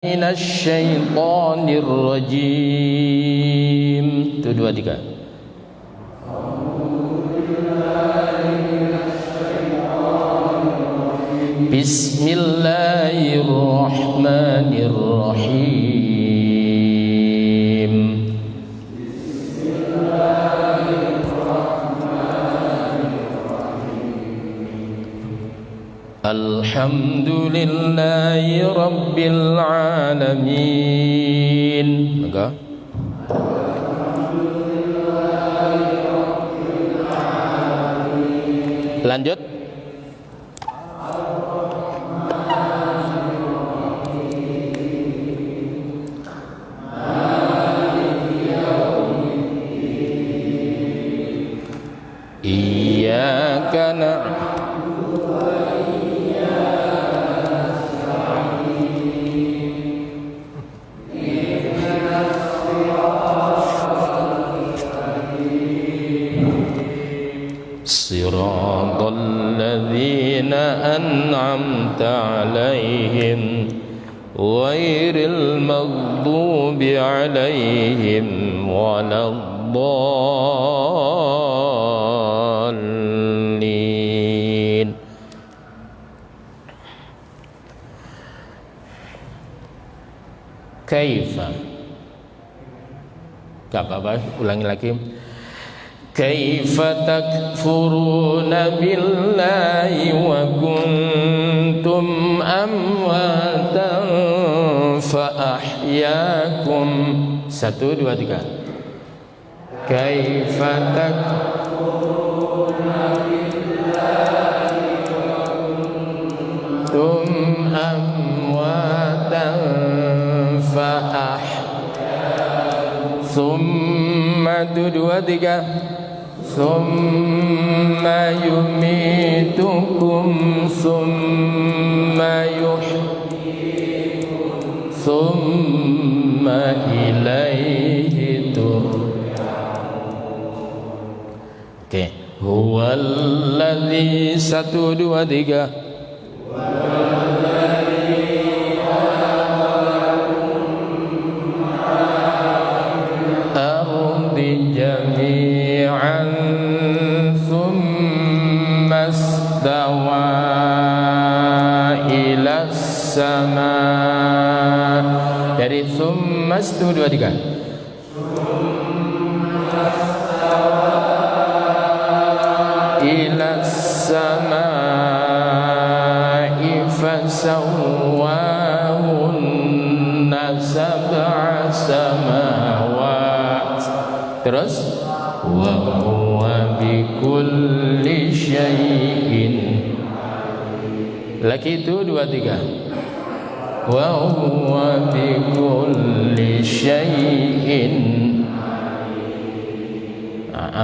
minasyaitonir rajim. Itu 2 3. Bismillahirrahmanirrahim. Alhamdulillahi rabbil alamin. Maka lanjut. Iyyaka na'budu wa iyyaka nasta'in. Ihdinas siratal mustaqim. Siratal ladzina an'amta 'alaihim ghairil maghdubi 'alaihim waladdallin. Kaifa, gak apa-apa, ulangi lagi. Kaifa takfuruna billahi wa kuntum amwatan fa ahyakum. 1 2 3. Kaifa takfuruna billahi wa kuntum amwatan fa ahyakum. Summa 2 3. Summa yumitukum summa yuhyikum summa ilaihi turja'un. Oke, huwallazi 1 2 3. Sama dari summas 2 3. Ila samai fasawwahunna sab'a samawat. Terus wa huwa bikulli syai'in. Lagi itu 2 3. Wa huwa bikulli syai'in.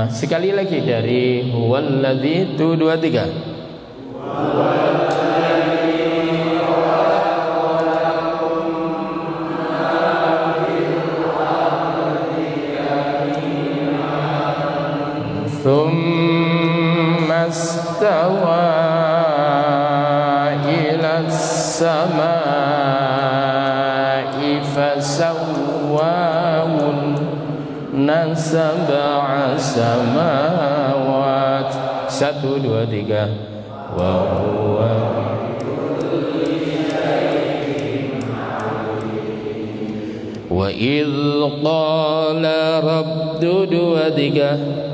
Sekali lagi dari huwallazi 2 3. Thumma istawa ila samai fasawwahunna sab'a samawat. 1 2 3. Wa huwa bikulli syai'in alim. Wa idh qala rabbu 2 3.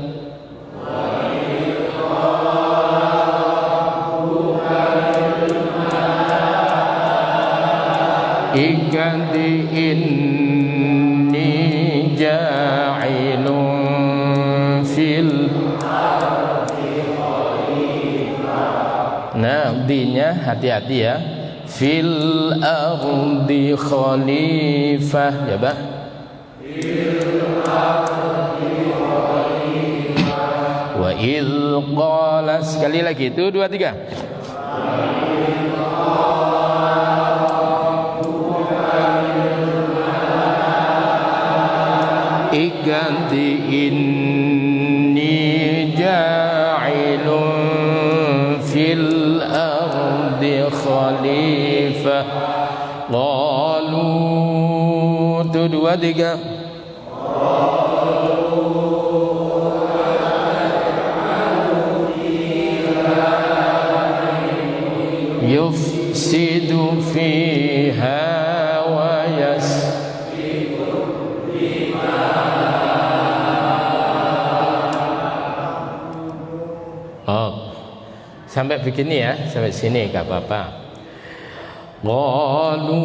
Ikanti inni ja'ilun fil ardi khalifah. Nah, dinya hati-hati ya. Fil ardi khalifah, ya Bah. Fil ardi khalifah. Wa idh qala, sekali lagi itu 2 3. Iganti inni ja'ilun fil ardi khalifah. Qalu Tuh, 2, 3. Yufsidu fiha wa yasfiku dima'ah. Oh, sampai begini ya, sampai sini gak apa-apa. Qalu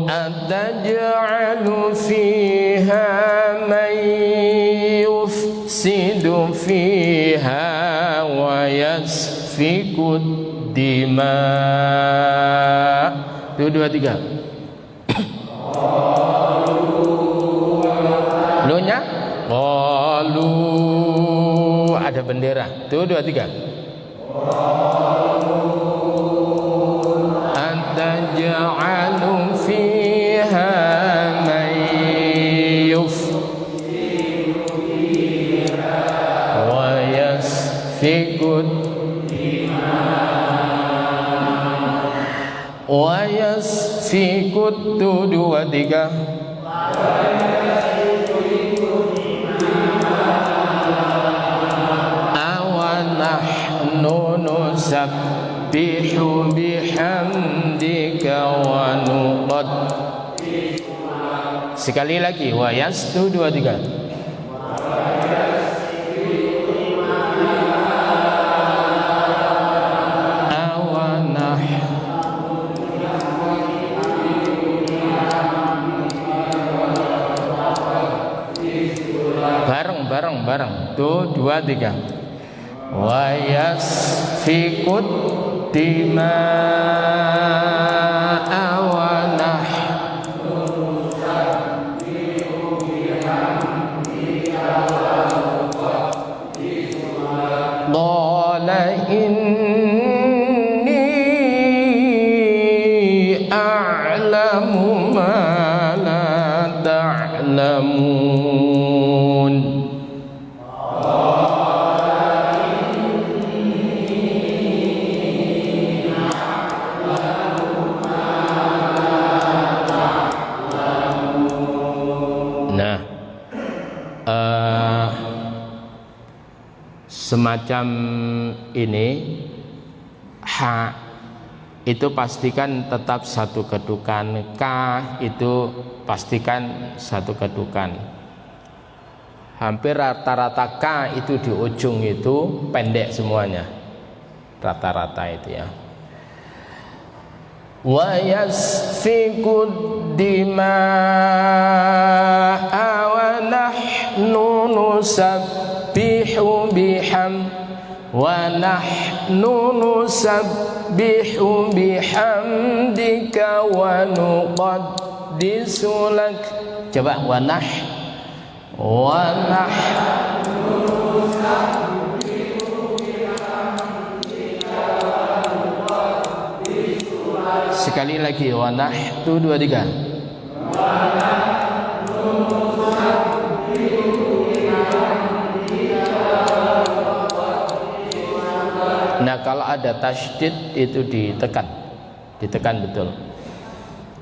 ataj'alu fiha man yufsidu fiha wa yasfiku dima'. 2, 3. Lu nya qalu ada bendera. 2, 3. Ataj'alu fiha man yufsidu fiha wa yasfiku wa yasfiku 2, 3. Awanahnu nusabbihu bihamdika wa nuqaddis. Sekali lagi, wa yastu 2, 3. Bareng. Tuh, 2, 3. Wa yasfikut dima'a wa nahnu nusabbihu bihamdika wa nuqaddisu lak. Qala inni a'lamu ma la ta'lamun. Semacam ini, ha itu pastikan tetap satu kedukan, ka itu pastikan satu kedukan. Hampir rata-rata ka itu di ujung itu pendek semuanya, rata-rata itu ya. Wa yasfiku dima'a wa nahnu nusabbihu wa nahnu nusabbihu bihamdika wa nuqaddisu lak. Coba wa nahnu nusabbihu bihamdika wa nuqaddisu lak. Sekali lagi, wa nahnu 2, 3. Wa nahnu nusabbihu Nah, kalau ada tasydid itu ditekan betul.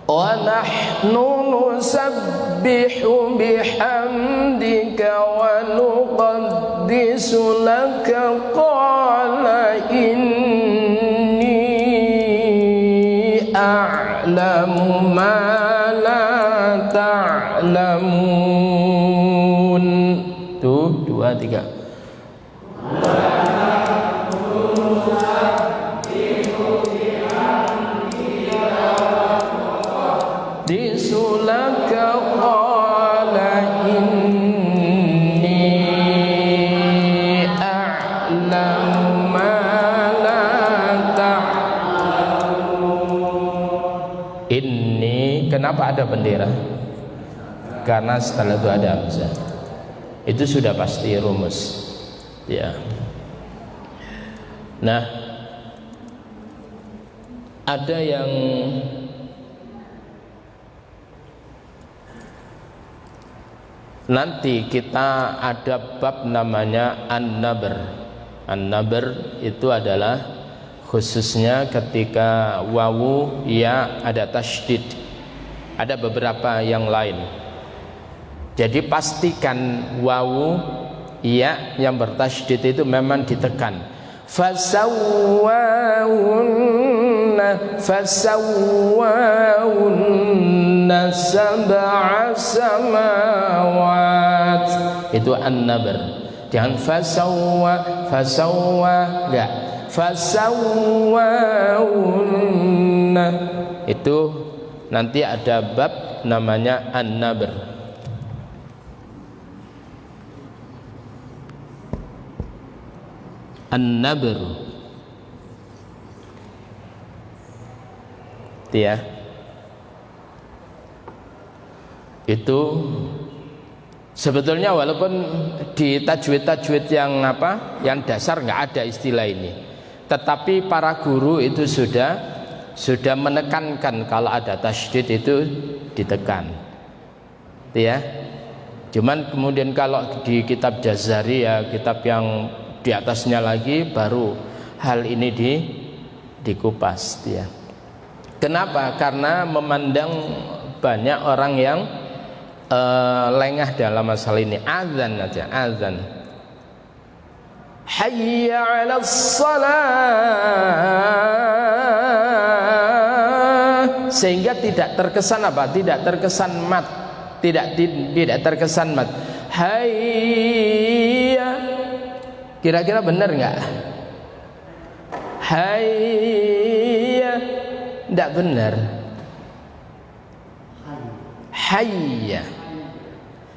Wa nahnu nusabbihu bihamdika wa nuqaddisu laka. Qala inni a'lamu ma la ta'lamun. Tuh, 2, 3. Disulaka qala inni a'lamu ma la ta'lamun. Ini kenapa ada bendera? Karena setelah itu ada hamzah. Itu sudah pasti rumus. Ya. Nah, ada yang nanti kita ada bab namanya an-nabr. An-nabr itu adalah khususnya ketika wawu ya ada tasydid. Ada beberapa yang lain. Jadi pastikan wawu ya yang bertasydid itu memang ditekan. Fasawwahunna sab'a samawat. Itu an-nabr. Jangan fasawwa enggak. Fasawwahunna. Itu nanti ada bab namanya an-nabr. An-nabr. Ya. Itu sebetulnya walaupun di tajwid yang dasar nggak ada istilah ini, tetapi para guru itu sudah menekankan kalau ada tasydid itu ditekan, ya. Cuman kemudian kalau di kitab Jazari ya, kitab yang di atasnya lagi baru hal ini dikupas, ya. Kenapa? Karena memandang banyak orang yang lengah dalam masalah ini. Azan aja, azan. Hayya 'alas shalah. Sehingga tidak terkesan apa? Tidak terkesan mat. Tidak terkesan mat. Hayya. Kira-kira benar enggak? Hayya. Tidak benar. Hayya.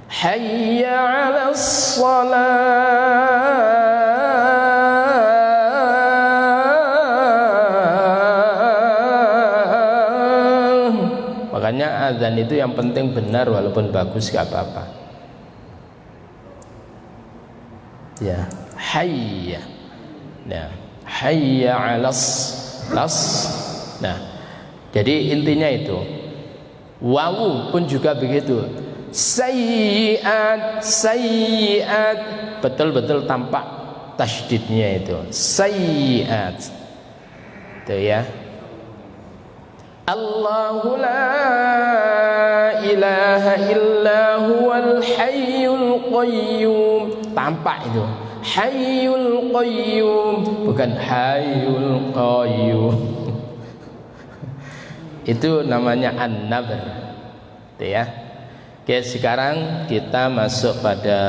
Hayya 'alas shalah. Makanya azan itu yang penting benar, walaupun bagus gak apa-apa. Ya, hayya. Nah, hayya 'alas las. Nah, jadi intinya itu. Wawu pun juga begitu. Sayyi'at, sayyi'at, betul-betul tampak tasydidnya itu. Sayyi'at. Itu ya. Allahu la ilaha illa huwal hayyul qayyum. Tampak itu. Hayyul qayyum, bukan hayyul qayyum. Itu namanya an-nabr, ya. Oke, sekarang kita masuk pada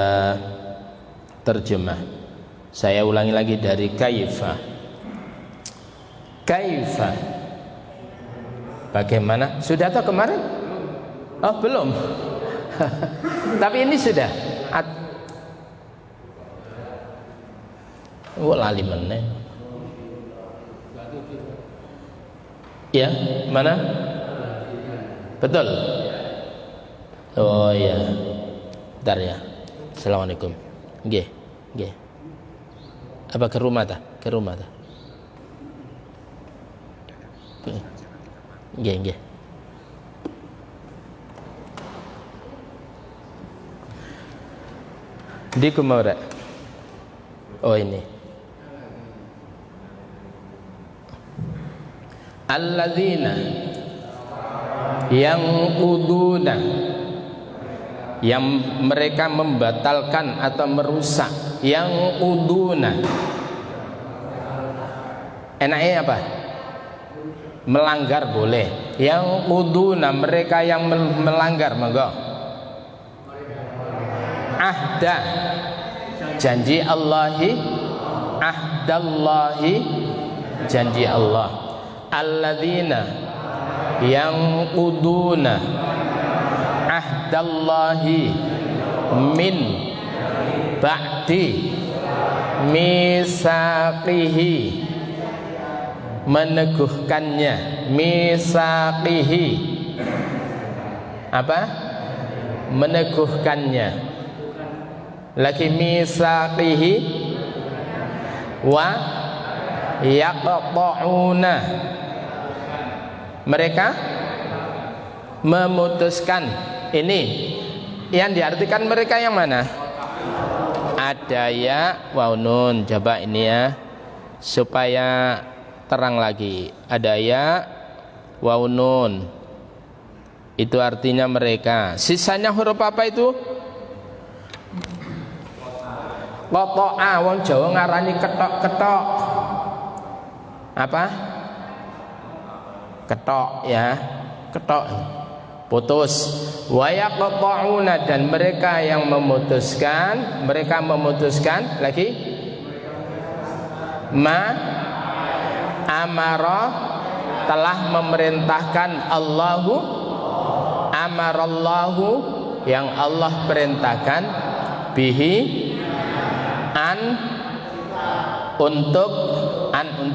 terjemah. Saya ulangi lagi dari kaifa. Kaifa. Bagaimana? Sudah atau kemarin? Oh, belum. Tapi ini sudah. Lali meneh. Ya, mana? Betul. Oh ya. Bentar ya. Assalamualaikum. Nggih, nggih. Apa ke rumah ta? Ke rumah ta? Nggih, nggih. Di kumara. Oh ini. Alladzina yang uduna, yang mereka membatalkan atau merusak. Yang uduna, enaknya apa? Melanggar boleh. Yang uduna, mereka yang melanggar, monggo. Ahda, janji Allahi, ahdallahi, janji Allah. Alladzina yang uduna ahdallahi min ba'di misaqihi, meneguhkannya. Misaqihi apa? Meneguhkannya. Lagi misaqihi wa yaqta'una, mereka memutuskan. Ini yang diartikan mereka yang mana? Ada ya waw nun. Coba ini ya supaya terang lagi. Ada ya waw nun. Itu artinya mereka. Sisanya huruf apa itu? Qata'a, wong Jawa ngarani ketok-ketok. Apa? Ketok ya, ketok. Putus. Wa yaqta'una, dan mereka yang memutuskan, mereka memutuskan lagi ma amara, telah memerintahkan Allahu, amarallahu, yang Allah perintahkan, bihi, an, untuk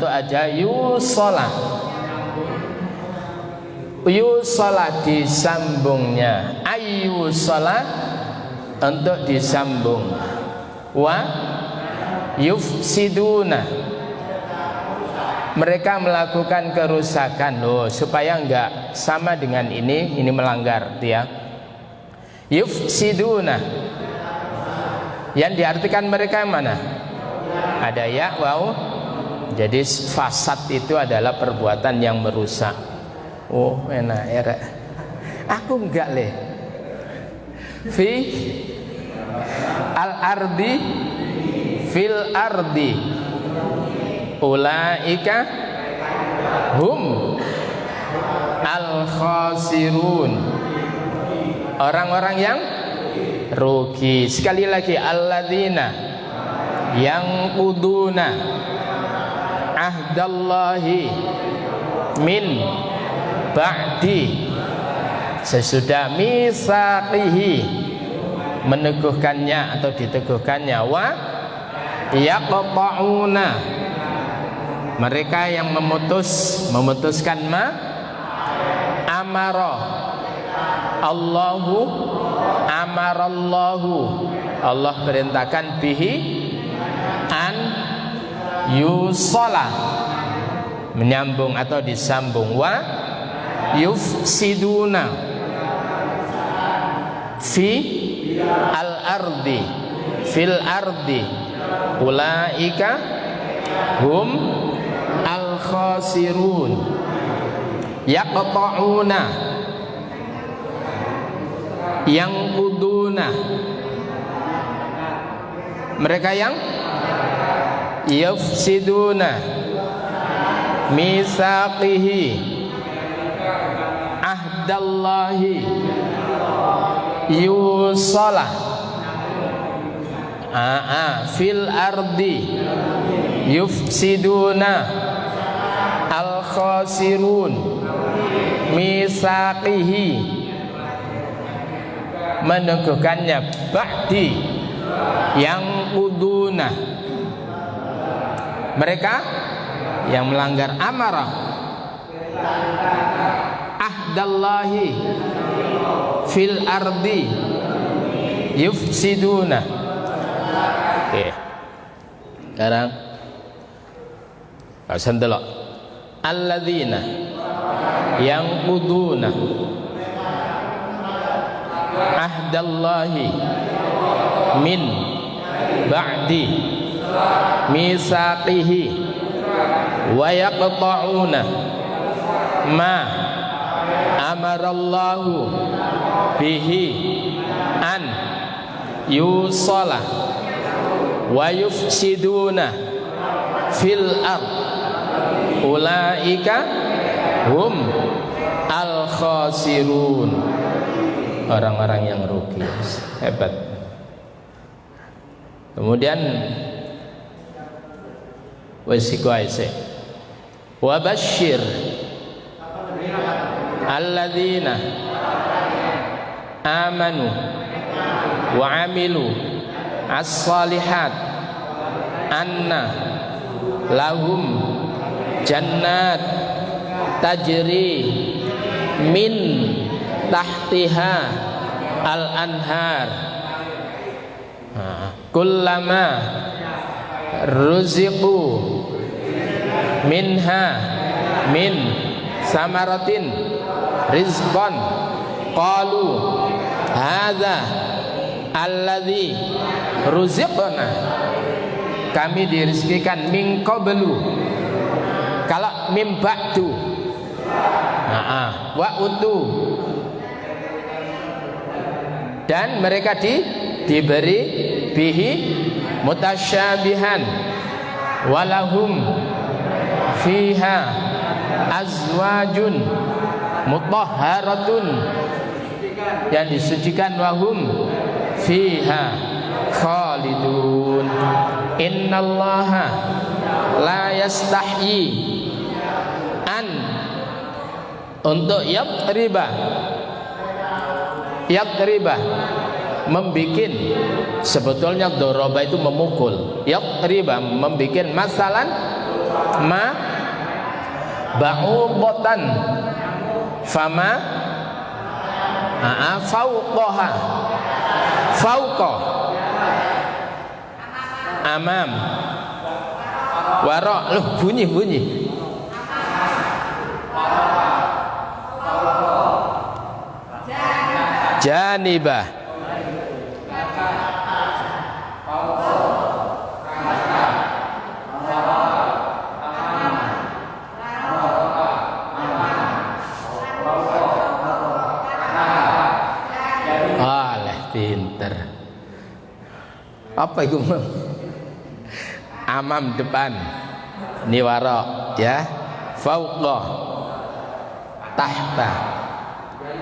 aja, yusola, yusola disambungnya, ayyusola untuk disambung, wa yufsiduna, mereka melakukan kerusakan. Loh, supaya enggak sama dengan ini melanggar dia. Yufsiduna, yang diartikan mereka yang mana? Ada ya, wow. Jadi fasad itu adalah perbuatan yang merusak. Oh, enak ya. Aku enggak leh. Fi al-ardi, fil ardi, ulaika hum al-khasirun, orang-orang yang rugi. Sekali lagi, alladzina yang quduna ahdallahi min ba'di, sesudah misaqihi, meneguhkannya atau diteguhkannya, wa yaqta'una, mereka yang memutuskan ma amara Allahu, amarallahu, Allah perintahkan, bihi, an yusola, menyambung atau disambung, wa yufsiduna fi al-ardi, fil ardi, ulaika hum al-khasirun. Yaqta'una, yang kuduna, mereka yang yufsiduna, misaqihi, ahdallahi, yusalah, fil ardi, yufsiduna, al-khasirun, misaqihi, meneguhkannya, ba'di, yang uduna, mereka yang melanggar amarah, ahdallahi, fil ardi, yufsiduna. Oke, sekarang kasan delok, alladzina yang uduna ahdallahi min ba'di misaqihi wa yaqta'una ma amarallahu bihi an yusala wa yufsiduna fil ard, ulaika hum al khasirun, orang-orang yang rugi. Hebat. Kemudian wasikuaise wa basyir alladzina amanu wa amilu as-salihat anna lahum jannat tajri min tahtiha al-anhar kullama ruziqu minha min samaratin rizqan qalu hadza alladzi ruziqna, kami dirizkikan min qablu, kalau min ba'du wa utu dan mereka diberi bihi mutasyabihan walahum fiha azwajun mutahharatun, yang disucikan, wahum fiha khalidun. Innallaha la yastahyi an, untuk yakriba membikin, sebetulnya doroba itu memukul, yakriba membikin, masalan ma ba'ubatan fama fauqaha, fauqa amam wara, loh bunyi janibah, pinter. Apa itu? Amam depan, niwara ya, fauqa tahta.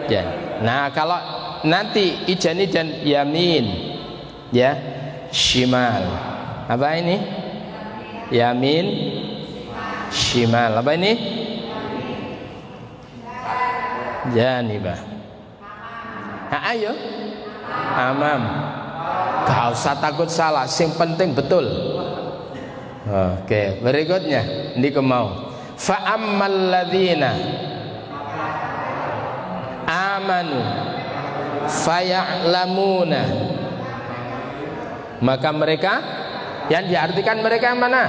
Ya. Nah, kalau nanti ijan yamin ya, shimal. Apa ini? Yamin, shimal. Apa ini? Janibah. Nah, ayo. Amam. Gak usah takut salah, sing penting betul. Oke, berikutnya ini mau. Fa ammal ladzina amanu faya'lamuna, maka mereka, yang diartikan mereka yang mana?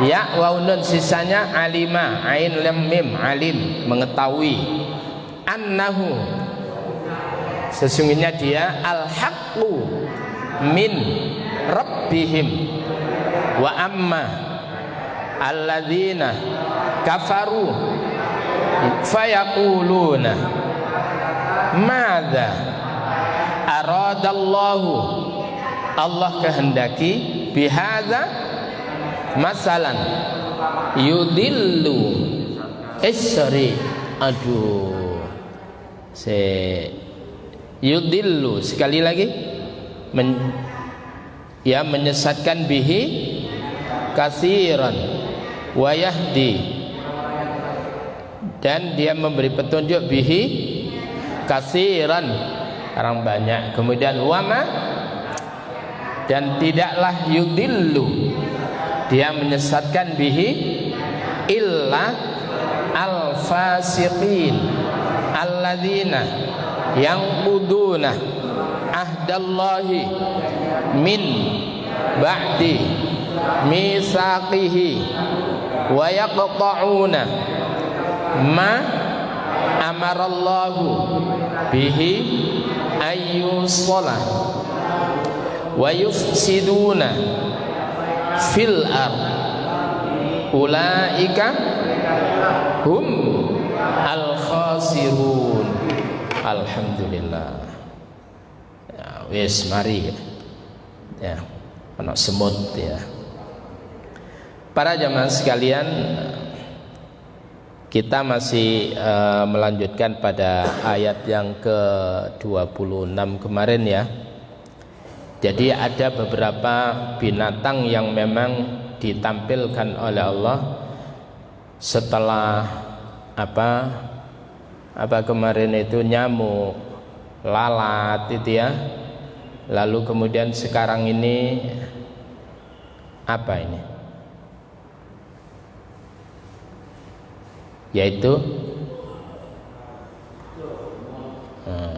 Ya wa nun, sisanya alima, ain lam mim, alim, mengetahui, annahu, sesungguhnya dia al-haqqu min rabbihim, wa amma alladzina kafaru fayaquluna madza aradallahu, Allah kehendaki bihadza masalan yudillu isri, aduh yudillu, sekali lagi menyesatkan bihi kasiran wa yahdi, dan dia memberi petunjuk bihi kasiran, orang banyak, kemudian wama, dan tidaklah yudillu, dia menyesatkan bihi illa al-fasiqin alladzina yang uduna ahdallahi min ba'di misaqihi wa yaqta'una ma amarallahu bihi ayyusala wa yufsiduna fil ard ulaika hum al khasirun. Alhamdulillah. Ya, wis mari ya, anak semut ya. Para jamaah sekalian, kita masih melanjutkan pada ayat yang ke-26 kemarin ya. Jadi ada beberapa binatang yang memang ditampilkan oleh Allah setelah apa kemarin itu, nyamuk, lalat itu ya. Lalu kemudian sekarang ini apa ini? Yaitu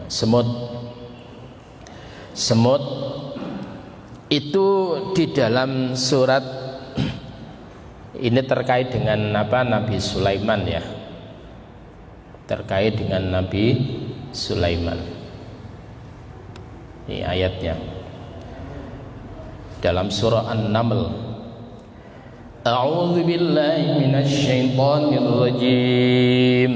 semut. Semut itu di dalam surat ini terkait dengan Nabi Sulaiman ya. Terkait dengan Nabi Sulaiman. Ini ayatnya dalam surah An-Naml. A'udzu billahi minasy syaithanir rajim.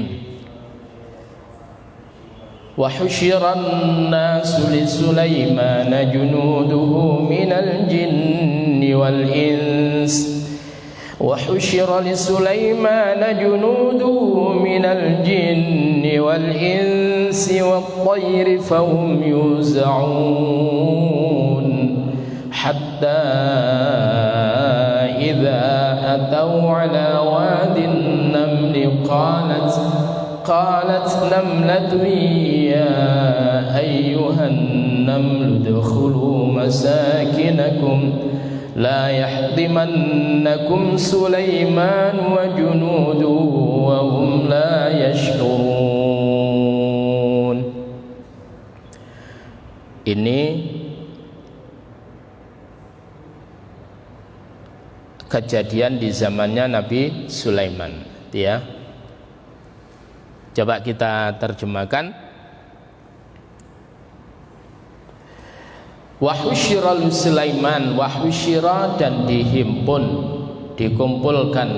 وحشر الناس لسليمان جنوده من الجن والإنس وحشر لسليمان جنوده من الجن والإنس والطير فهم يوزعون حتى إذا أتوا على واد النمل قالت نملة يا أيها النمل ادخلوا مساكنكم لا يحطمنكم سليمان وجنوده وهم لا يشعرون. Ini kejadian di zamannya Nabi Sulaiman, ya. Coba kita terjemahkan. Wahusyira Sulaiman, wahusyira dan dihimpun, dikumpulkan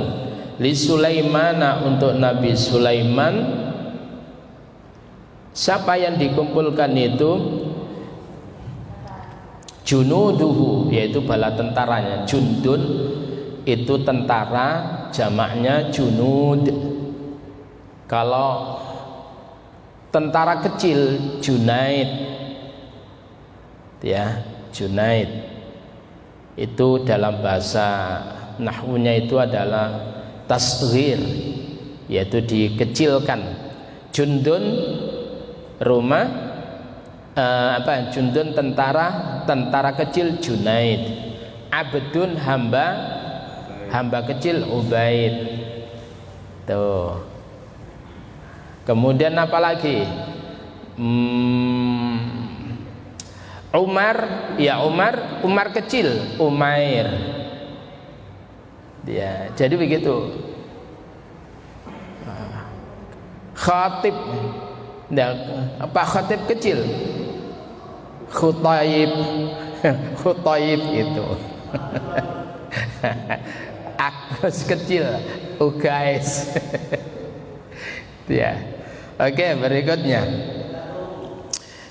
li Sulaimana untuk Nabi Sulaiman. Siapa yang dikumpulkan itu? Junuduhu, yaitu bala tentaranya. Jundun itu tentara, jamaknya junud. Kalau tentara kecil Junaid, ya, Junaid itu dalam bahasa nahwunya itu adalah tasghir, yaitu dikecilkan. Jundun rumah, jundun tentara kecil Junaid. Abdun hamba kecil Ubaid. Tuh. Kemudian apa lagi? Umar, ya Umar kecil, Umair. Ya, jadi begitu. Khatib, nah, apa khatib kecil? Khutaib itu. Agus kecil, Ugais. Ya. Oke, berikutnya.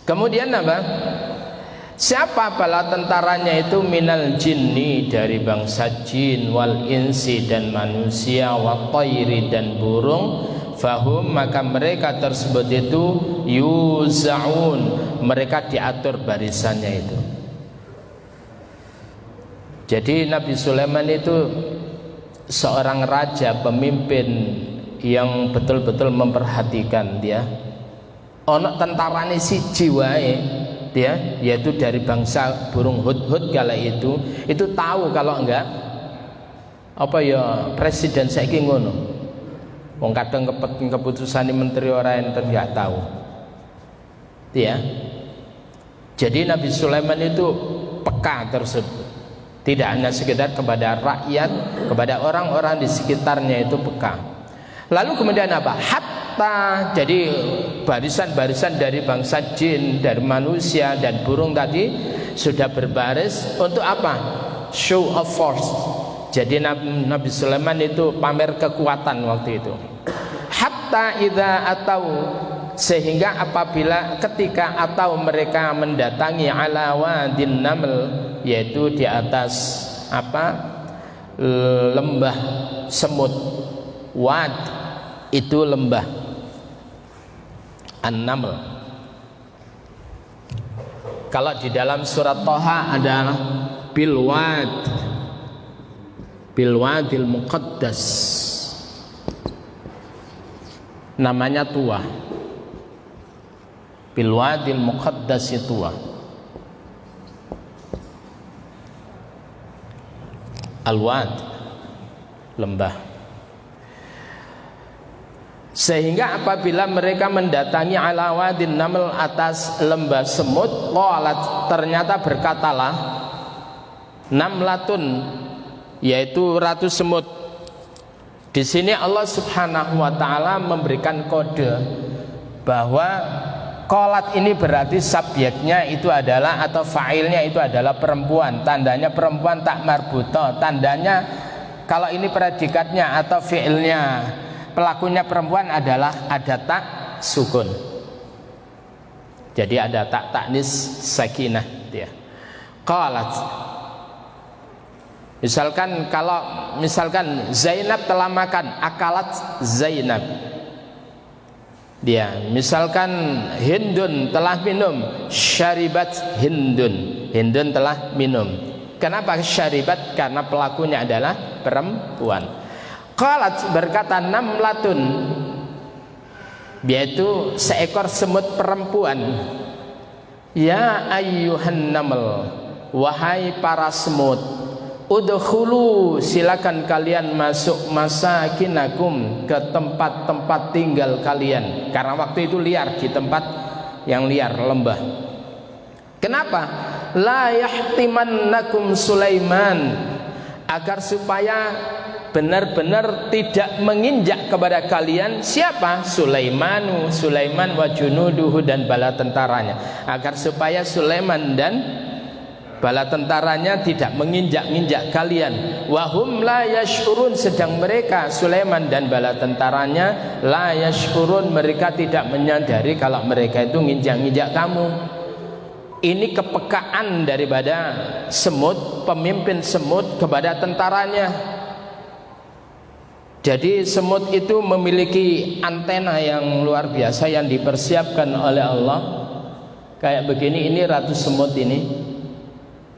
Kemudian apa? Siapa bala tentaranya itu? Minal jinni, dari bangsa jin, wal insi dan manusia, wa tayri dan burung. Fahum, maka mereka tersebut itu yuzaun, mereka diatur barisannya itu. Jadi Nabi Sulaiman itu seorang raja, pemimpin yang betul-betul memperhatikan dia. Ono tentarane siji wae, dia yaitu dari bangsa burung hudhud kala itu tahu kalau enggak apa ya presiden saiki ngono. Wong kadang keputusan menteri ora enten enggak tahu. Ya. Jadi Nabi Sulaiman itu peka tersebut. Tidak hanya sekedar kepada rakyat, kepada orang-orang di sekitarnya itu peka. Lalu kemudian apa? Hatta, jadi barisan-barisan dari bangsa jin, dari manusia dan burung tadi sudah berbaris untuk apa? Show of force. Jadi Nabi Sulaiman itu pamer kekuatan waktu itu. Hatta idza atau, sehingga apabila ketika atau mereka mendatangi ala wadin naml, yaitu di atas apa? Lembah semut. Wad itu lembah, An-Naml. Kalau di dalam surat Thaha adalah Bilwadil Muqaddas, namanya Tuwa. Bilwadil Muqaddas Tuwa. Al-Wad, lembah. Sehingga apabila mereka mendatangi ala wadin naml, atas lembah semut, qalat, ternyata berkatalah namlatun, yaitu ratu semut. Di sini Allah Subhanahu wa taala memberikan kode bahwa qalat ini berarti subjeknya itu adalah atau fa'ilnya itu adalah perempuan, tandanya perempuan tak marbuto, tandanya kalau ini predikatnya atau fi'ilnya pelakunya perempuan adalah ada tak sukun. Jadi ada taknis sakinah dia. Qalat, misalkan Zainab telah makan, akalat Zainab. Dia misalkan Hindun telah minum, syaribat Hindun. Hindun telah minum. Kenapa syaribat? Karena pelakunya adalah perempuan. Qalat, berkata namlatun, yaitu seekor semut perempuan. Ya ayyuhan naml, wahai para semut, udkhulu, silakan kalian masuk masakinakum, ke tempat-tempat tinggal kalian. Karena waktu itu liar, di tempat yang liar, lembah. Kenapa? La yahtimannakum Sulaiman, agar supaya benar-benar tidak menginjak kepada kalian. Siapa? Sulaiman wa junuduhu, dan bala tentaranya. Agar supaya Sulaiman dan bala tentaranya tidak menginjak-injak kalian. Wahum la yashurun, sedang mereka Sulaiman dan bala tentaranya la yashurun, mereka tidak menyadari kalau mereka itu nginjak-injak kamu. Ini kepekaan daripada semut, pemimpin semut kepada tentaranya. Jadi semut itu memiliki antena yang luar biasa yang dipersiapkan oleh Allah. Kayak begini, ini ratu semut ini.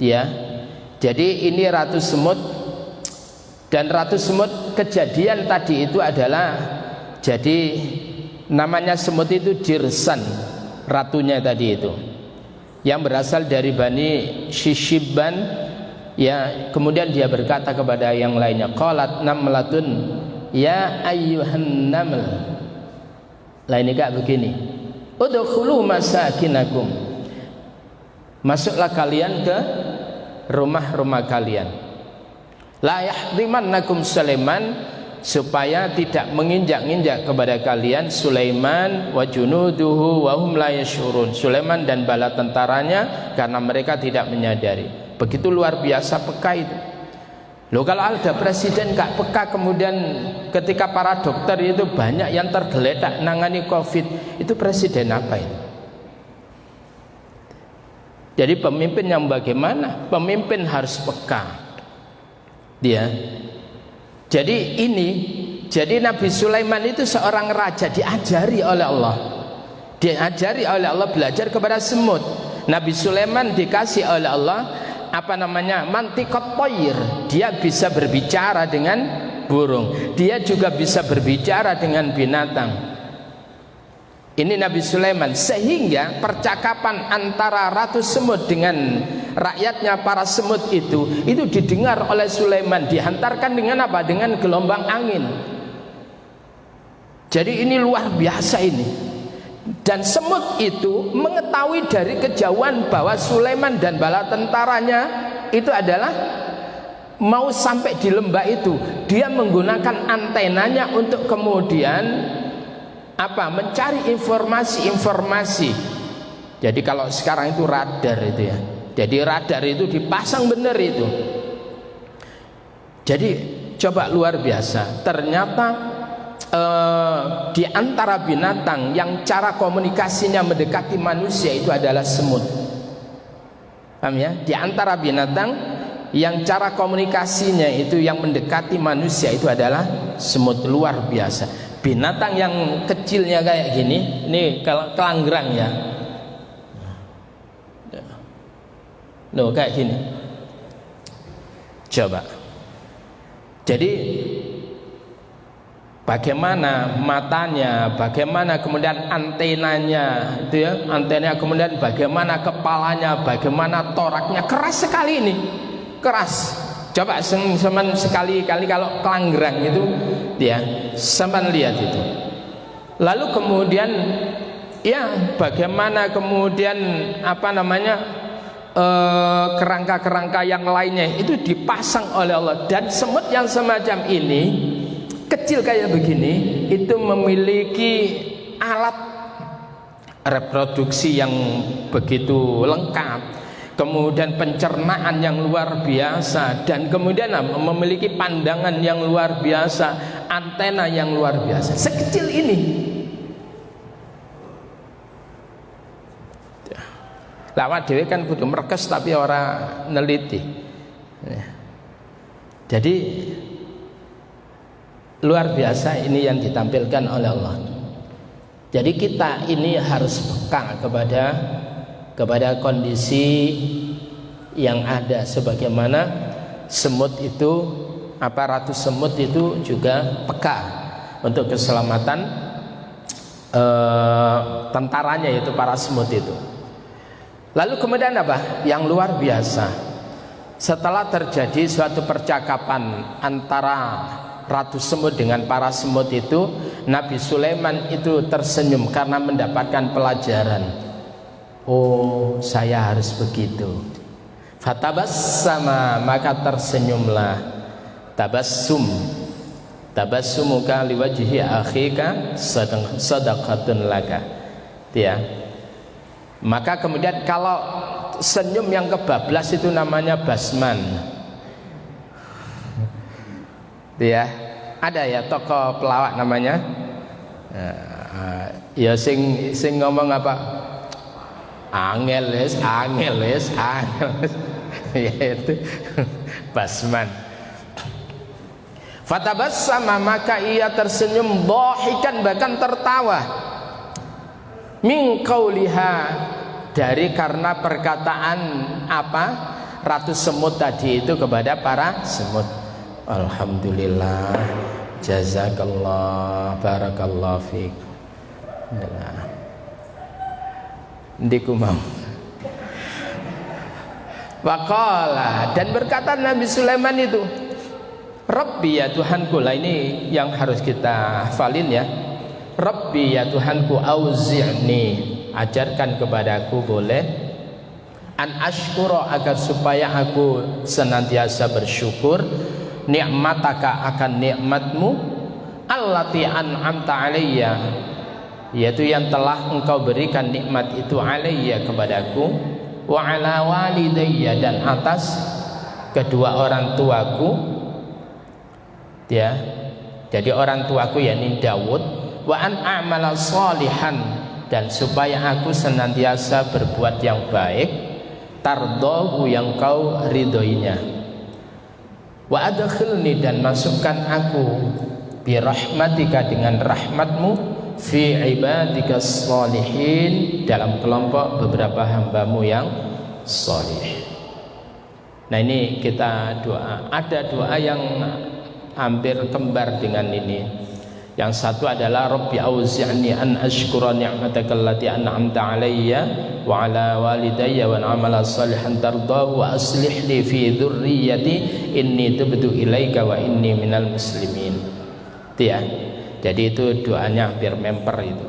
Ya. Jadi ini ratu semut, dan ratu semut kejadian tadi itu adalah, jadi namanya semut itu Dirsan, ratunya tadi itu, yang berasal dari Bani Shishibban. Ya, kemudian dia berkata kepada yang lainnya, qalat namlatun ya ayyuhan naml. Lah ini kayak begini, udkhulu masakinakum, masuklah kalian ke rumah-rumah kalian. La yahdimannakum Sulaiman, supaya tidak menginjak-injak kepada kalian Sulaiman wa junuduhu wa hum la yashurun, Sulaiman dan bala tentaranya, karena mereka tidak menyadari. Begitu luar biasa peka itu. Loh, kalau ada presiden gak peka, kemudian ketika para dokter itu banyak yang tergeletak nangani COVID, itu presiden apa itu? Jadi pemimpin yang bagaimana? Pemimpin harus peka. Dia. Jadi Nabi Sulaiman itu seorang raja, diajari oleh Allah. Diajari oleh Allah belajar kepada semut. Nabi Sulaiman dikasih oleh Allah mantiqat thair, dia bisa berbicara dengan burung, dia juga bisa berbicara dengan binatang. Ini Nabi Sulaiman, sehingga percakapan antara ratu semut dengan rakyatnya para semut itu didengar oleh Sulaiman, dihantarkan dengan apa? Dengan gelombang angin. Jadi ini luar biasa ini. Dan semut itu mengetahui dari kejauhan bahwa Sulaiman dan bala tentaranya itu adalah mau sampai di lembah itu. Dia menggunakan antenanya untuk kemudian mencari informasi. Jadi kalau sekarang itu radar itu ya. Jadi radar itu dipasang benar itu. Jadi coba luar biasa. Ternyata di antara binatang yang cara komunikasinya mendekati manusia itu adalah semut. Paham ya? Di antara binatang yang cara komunikasinya itu yang mendekati manusia itu adalah semut. Luar biasa. Binatang yang kecilnya kayak gini, ini kelanggerang ya. Loh, kayak gini. Coba. Jadi bagaimana matanya, bagaimana kemudian antenanya, itu ya, antenanya, kemudian bagaimana kepalanya, bagaimana toraknya, keras sekali ini, keras. Coba semen sekali-kali kalau kelanggerang itu, ya, semen lihat itu. Lalu kemudian, ya, bagaimana kemudian kerangka-kerangka yang lainnya itu dipasang oleh Allah. Dan semut yang semacam ini, kecil kayak begini, itu memiliki alat reproduksi yang begitu lengkap, kemudian pencernaan yang luar biasa, dan kemudian memiliki pandangan yang luar biasa, antena yang luar biasa. Sekecil ini. Lawat dhewe kan kudu merkes tapi ora neliti. Jadi luar biasa ini yang ditampilkan oleh Allah. Jadi kita ini harus peka kepada kondisi yang ada, sebagaimana semut itu, ratu semut itu juga peka untuk keselamatan tentaranya, yaitu para semut itu. Lalu kemudian apa? Yang luar biasa, setelah terjadi suatu percakapan antara ratu semut dengan para semut itu, Nabi Sulaiman itu tersenyum karena mendapatkan pelajaran. Oh, saya harus begitu. Fatabassama, maka tersenyumlah. Tabassumuka liwajhi akhika sadaqatun laka. Ya. Maka kemudian kalau senyum yang kebablas itu namanya basman. Ya, ada ya tokoh pelawak namanya. Ya sing ngomong apa? Angel wis. Yaitu basman. Fatabassama, maka ia tersenyum, dhahikan, bahkan tertawa, min qauliha, dari karena perkataan apa ratu semut tadi itu kepada para semut. Alhamdulillah, jazakallah, barakallah fiik. Ndiku mau. Waqala, dan berkata Nabi Sulaiman itu, Rabbi ya Tuhanku. Lah ini yang harus kita hafalin ya. Rabbi ya Tuhanku, auzi'ni, ajarkan kepadaku boleh, an ashkura, agar supaya aku senantiasa bersyukur, nikmataka, akan nikmatmu, allati an'amta alayya, yaitu yang telah engkau berikan nikmat itu alayya kepadaku, wa ala walidayya, dan atas kedua orang tuaku. Ya, jadi orang tuaku yakni Daud, wa an a'mala sholihan, dan supaya aku senantiasa berbuat yang baik, tardahu, yang kau ridhoinya, wa adkhilni, dan masukkan aku bi rahmatika, dengan rahmatmu, fi ibadika sholihin, dalam kelompok beberapa hambamu yang sholih. Nah ini kita doa. Ada doa yang hampir kembar dengan ini. Yang satu adalah Rabbi auzi'ni an ashkura ni'mataka allati an'amta alayya wa ala walidayya wa amala salihan tardahu wa aslih li fi dzurriyyati inni tubtu ilaika wa inni minal muslimin. Itu ya. Jadi itu doanya hampir memper itu.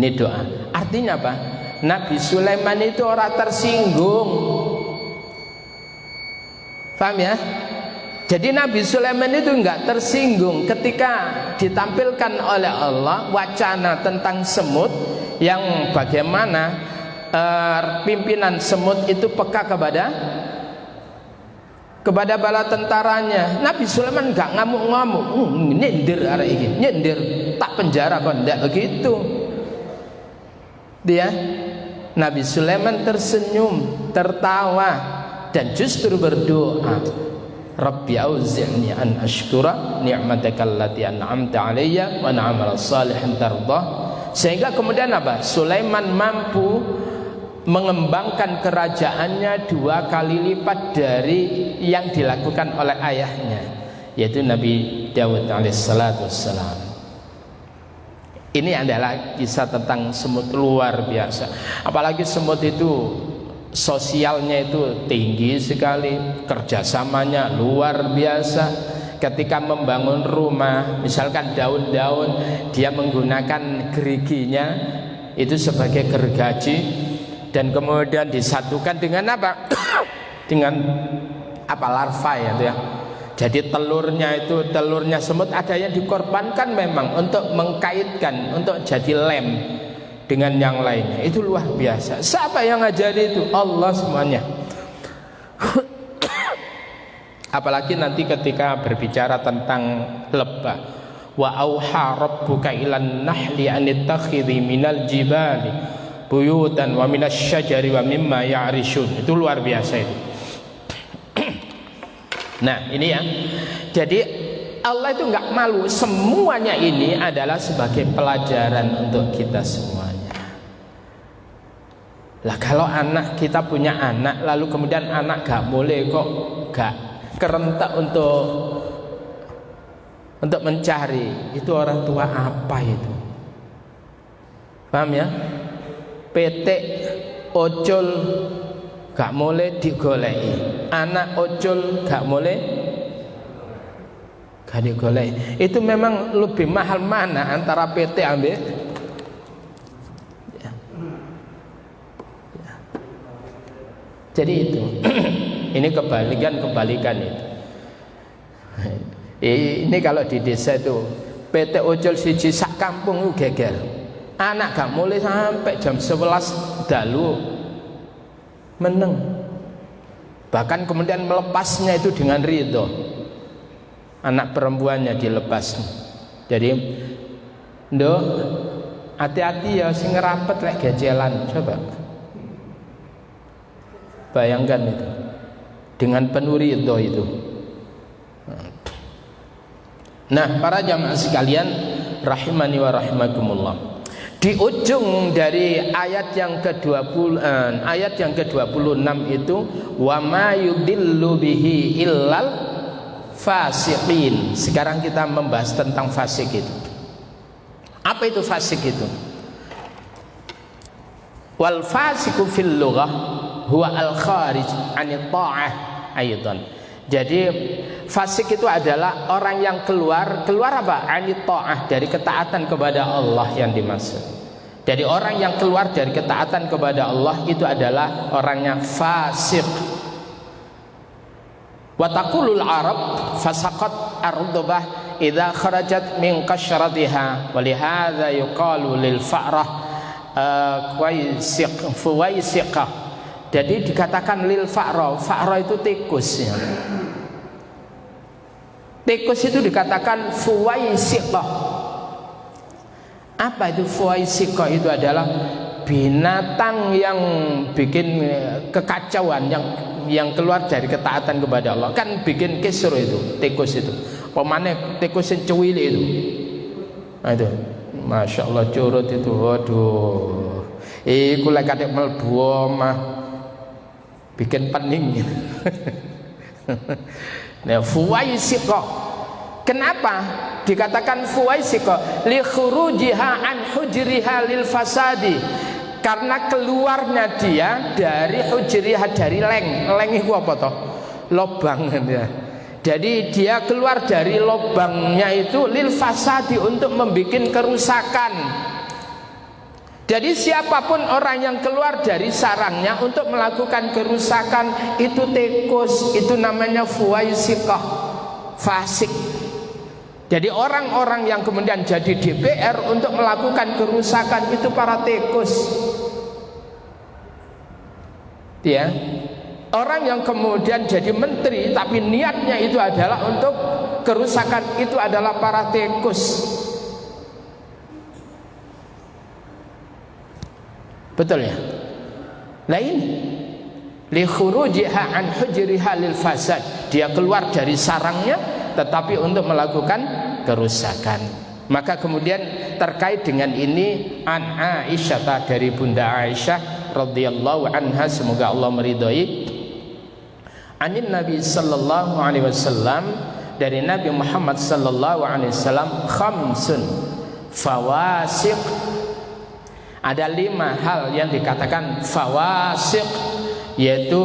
Ini doa. Artinya apa? Nabi Sulaiman itu orang tersinggung. Paham ya? Jadi Nabi Sulaiman itu enggak tersinggung ketika ditampilkan oleh Allah wacana tentang semut, yang bagaimana pimpinan semut itu peka kepada bala tentaranya. Nabi Sulaiman enggak ngamuk-ngamuk, nyindir arek iki, nyindir, tak penjara kok, enggak begitu. Dia Nabi Sulaiman tersenyum, tertawa, dan justru berdoa, Rabbi auzi'ni an ashkura ni'mataka allati an'amta alayya wa na'amala salihan tardah. Sehingga kemudian apa? Sulaiman mampu mengembangkan kerajaannya 2 kali lipat dari yang dilakukan oleh ayahnya, yaitu Nabi Daud alaihissalatu wassalam. Ini adalah kisah tentang semut luar biasa. Apalagi semut itu sosialnya itu tinggi sekali, kerjasamanya luar biasa. Ketika membangun rumah, misalkan daun-daun, dia menggunakan geriginya itu sebagai gergaji, dan kemudian disatukan dengan apa? Dengan apa, larva ya. Jadi telurnya semut ada yang dikorbankan memang untuk mengkaitkan, untuk jadi lem dengan yang lainnya. Itu luar biasa. Siapa yang ngajari itu? Allah semuanya. Apalagi nanti ketika berbicara tentang lebah, wa auha rabbuka ilan nahli anittakhidhi minal jibali buyutan wa minasyajari wa mimma ya'rishun. Itu luar biasa itu. Nah ini ya, jadi Allah itu nggak malu. Semuanya ini adalah sebagai pelajaran untuk kita semuanya. Lah kalau anak kita punya anak, lalu kemudian anak gak boleh kok, gak kerentak untuk mencari, itu orang tua apa itu? Paham ya? PT ocul gak boleh digoleki, anak ocul gak boleh gak digoleki. Itu memang lebih mahal mana antara PT ambil ya. Ya. Jadi itu ini kebalikan itu. Ini kalau di desa itu PT ocul siji sak kampung itu geger. Anak gak mulai sampai jam 11 dalu meneng. Bahkan kemudian melepasnya itu dengan ridho. Anak perempuannya dilepas. Jadi nduk hati-hati ya sing ngerapet lek gecelan. Coba bayangkan itu dengan penuh ridho itu. Nah para jamaah sekalian rahimani wa rahimakumullah, di ujung dari ayat yang ke-20 ayat yang ke-26 itu wa ma yudillu bihi illal fasiqin. Sekarang kita membahas tentang fasik itu. Apa itu fasik itu? Wal fasiku fil lughah huwa al kharij anit ta'ah aidan. Jadi fasik itu adalah orang yang keluar apa? Anit ta'ah, dari ketaatan kepada Allah yang dimaksud. Jadi orang yang keluar dari ketaatan kepada Allah itu adalah orangnya fasik. Wa taqulul arab fasaqat ardubah idza kharajat min qashratiha wa lihadza yuqalu lil fa'rah fuwaisiqah. Jadi dikatakan lil fa'rah, fa'rah itu tikus ya. Tikus itu dikatakan fuwaisiqah. Apa itu fuwaisiqah? Itu adalah binatang yang bikin kekacauan, yang keluar dari ketaatan kepada Allah. Kan bikin kisru itu, tikus itu. Pemane tikus yang cuwili itu. Nah itu, masya Allah curut itu, waduh. Iku lek kadek mlebu omah bikin pening. Nah, fuwaisiqah. Kenapa dikatakan fuwaisiqah? Li khurujiha an hujriha lil fasadi. Karena keluarnya dia dari hujriha, dari leng itu apa toh? Lobang ya. Jadi dia keluar dari lobangnya itu lil fasadi, untuk membuat kerusakan. Jadi siapapun orang yang keluar dari sarangnya untuk melakukan kerusakan, itu tikus, itu namanya fuwaisiqah, fasik. Jadi orang-orang yang kemudian jadi DPR untuk melakukan kerusakan itu para tikus. Ya. Orang yang kemudian jadi menteri tapi niatnya itu adalah untuk kerusakan, itu adalah para tikus. Betul ya? Lain li khurujiha an hujriha lil fasad. Dia keluar dari sarangnya tetapi untuk melakukan kerusakan. Maka kemudian terkait dengan ini an Aisyah, dari Bunda Aisyah radhiyallahu anha, semoga Allah meridhai, anin Nabi sallallahu alaihi wasallam, dari Nabi Muhammad sallallahu alaihi wasallam, khamsun fawasiq. Ada 5 hal yang dikatakan fawasiq, yaitu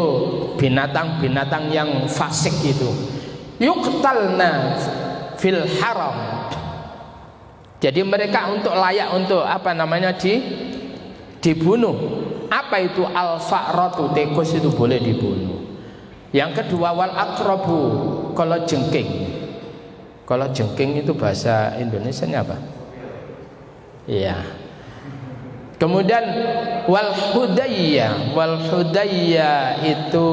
binatang-binatang yang fasik itu. Yuqtalna fil haram. Jadi mereka untuk layak untuk apa namanya dibunuh. Apa itu? Al-fa'ratu, tikus itu boleh dibunuh. Yang kedua wal aqrabu, kalau jengking. Kalau jengking itu bahasa Indonesianya apa? Iya. Kemudian wal hudayya, itu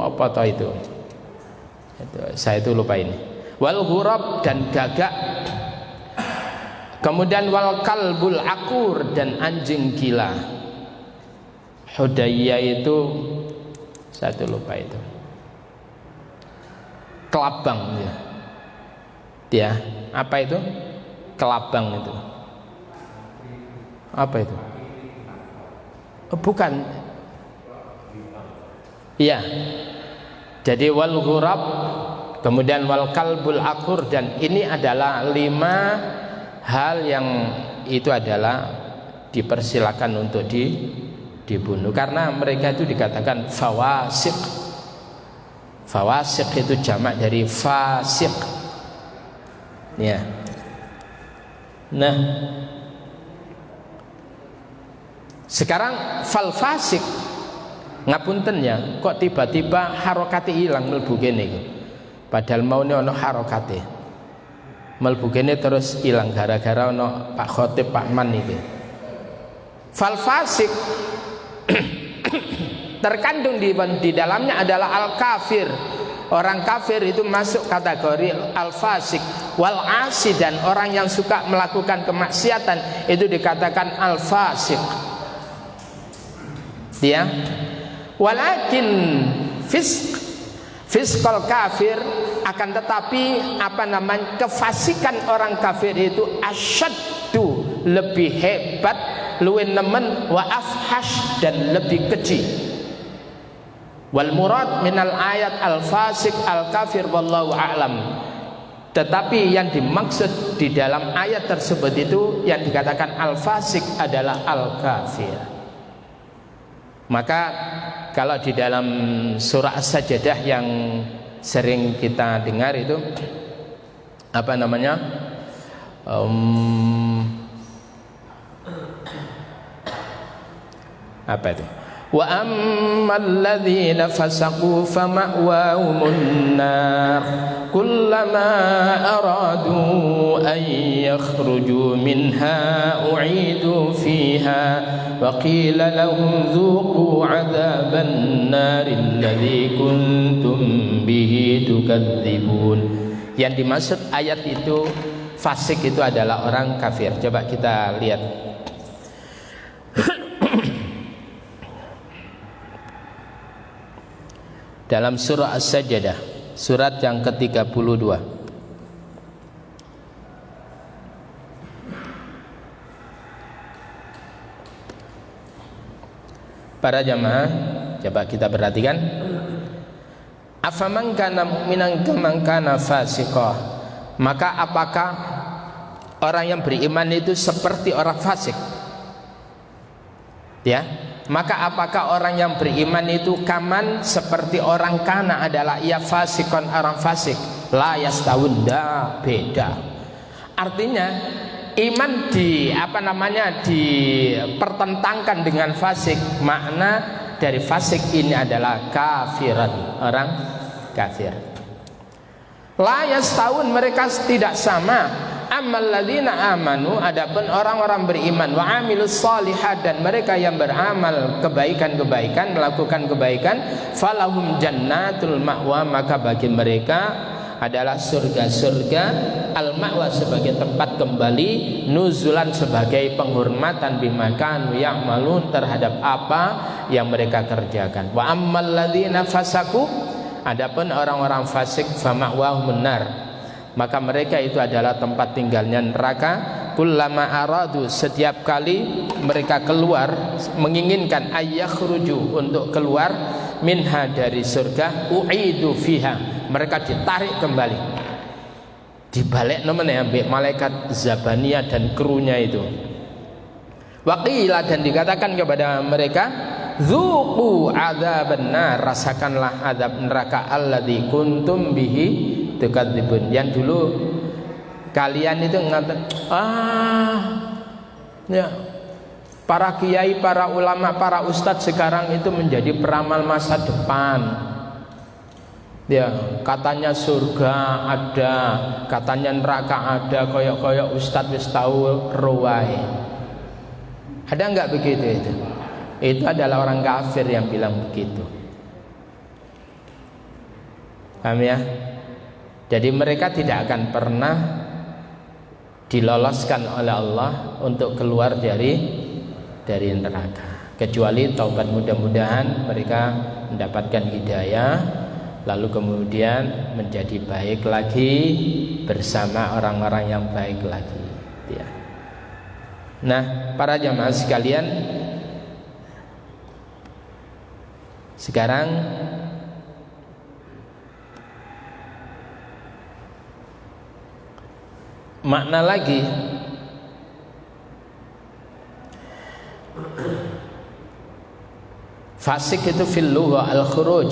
apa toh itu? Saya itu lupa ini. Wal ghurab, dan gagak. Kemudian wal kalbul akur, dan anjing gila. Hudayyah itu satu lupa itu. Kelabang ya. Ya, apa itu? Kelabang itu. Apa itu? Oh, bukan. Iya. Jadi wal ghurab, kemudian wal kalbul akur, dan ini adalah 5 hal yang itu adalah dipersilakan untuk dibunuh karena mereka itu dikatakan fawasiq. Fawasiq itu jamak dari fasiq. Ya. Nah, sekarang fal fasik ngapunten ya, kok tiba-tiba harokate hilang mlebu kene iku. Padahal maune ana harokate. Mlebu kene terus hilang gara-gara ana Pak Khotib Pak Man iki. Fal fasik terkandung di dalamnya adalah al kafir. Orang kafir itu masuk kategori al fasik. Wal asi, dan orang yang suka melakukan kemaksiatan itu dikatakan al fasik. Ya, walakin fiskal kafir, akan tetapi kefasikan orang kafir itu asyaddu, lebih hebat, luwih nemen, wa afhash, dan lebih keji. Wal murad minal ayat al fasik al kafir wallahu a'lam. Tetapi yang dimaksud di dalam ayat tersebut itu yang dikatakan al fasik adalah al kafir. Maka kalau di dalam surah As-Sajdah yang sering kita dengar itu apa namanya, apa itu? Wa ammal ladzina fasaqu fama'wahumun nar kullama aradu an yakhruju minha u'idu fiha wa qila lahum dhuqu 'adzaban nar alladzi kuntum bihi tukadzibun. Yang dimaksud ayat itu fasik itu adalah orang kafir. Coba kita lihat. Dalam surah As-Sajdah, surat yang ke-32. Para jamaah, coba kita perhatikan. Afaman kana mu'minan kaman kana fasiqah. Maka apakah orang yang beriman itu seperti orang fasik? Ya. Maka apakah orang yang beriman itu kaman seperti orang kana adalah ia fasikon, orang fasik? La yastawun, beda. Artinya iman dipertentangkan dengan fasik. Makna dari fasik ini adalah kafiran, orang kafir. La yastawun, mereka tidak sama. Ammal ladzina amanu, adapun orang-orang beriman, wa amilus shalihat, dan mereka yang beramal kebaikan-kebaikan, melakukan kebaikan, falahum jannatul ma'wa, maka bagi mereka adalah surga-surga, al-ma'wa sebagai tempat kembali, nuzulan sebagai penghormatan, bimakan ya'malun, terhadap apa yang mereka kerjakan. Wa ammal ladzina fasaku, adapun orang-orang fasik, fama'wahumun nar, maka mereka itu adalah tempat tinggalnya neraka. Kullama aradu, setiap kali mereka keluar, menginginkan ayyakhruju, untuk keluar, minha, dari surga, u'idu fiha, mereka ditarik kembali, dibalik namanya ambek malaikat Zabaniyah dan krunya itu. Waqila, dan dikatakan kepada mereka, dzuqu adzaban nar, rasakanlah azab neraka, alladzi kuntum bihi tukadzibun, yang dulu kalian itu ngatakan, ya, para kiai, para ulama, para ustadz sekarang itu menjadi peramal masa depan. Ya, katanya surga ada, katanya neraka ada, koyok-koyok ustadz wis tahu ruwai. Ada enggak begitu itu? Itu adalah orang kafir yang bilang begitu. Paham ya? Jadi mereka tidak akan pernah diloloskan oleh Allah untuk keluar dari neraka. kecuali taubat, mudah-mudahan mereka mendapatkan hidayah lalu kemudian menjadi baik lagi bersama orang-orang yang baik lagi ya. Nah, para jamaah sekalian, sekarang makna lagi fasik itu fil lugha al-khuruj,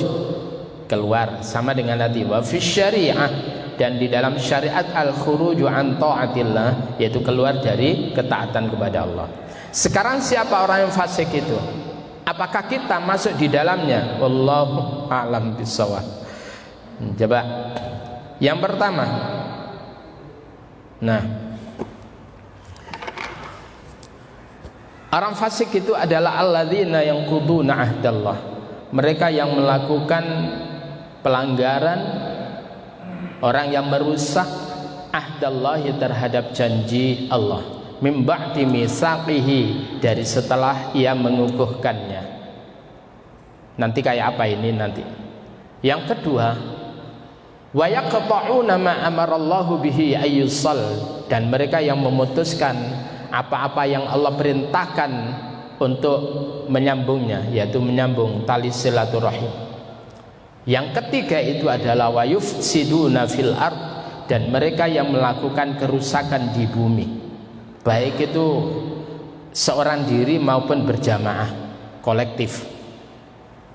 keluar, sama dengan tadi wa fi syariah, dan di dalam syariat al-khuruju an taatillah, yaitu keluar dari ketaatan kepada Allah. Sekarang siapa orang yang fasik itu? Apakah kita masuk di dalamnya? Wallahu a'lam bishawab. Coba yang pertama, nah, orang fasik itu adalah alladzina yanquduna ahdallah, mereka yang melakukan pelanggaran, orang yang merusak ahdallahi, terhadap janji Allah, mim ba'di mitsaqihi, dari setelah ia mengukuhkannya. Nanti kayak apa ini nanti? Yang kedua, wa yaqta'una ma amarallahu bihi ayyusal, dan mereka yang memutuskan apa-apa yang Allah perintahkan untuk menyambungnya, yaitu menyambung tali silaturahim. Yang ketiga itu adalah wa yufsiduna fil ard, dan mereka yang melakukan kerusakan di bumi, baik itu seorang diri maupun berjamaah, kolektif.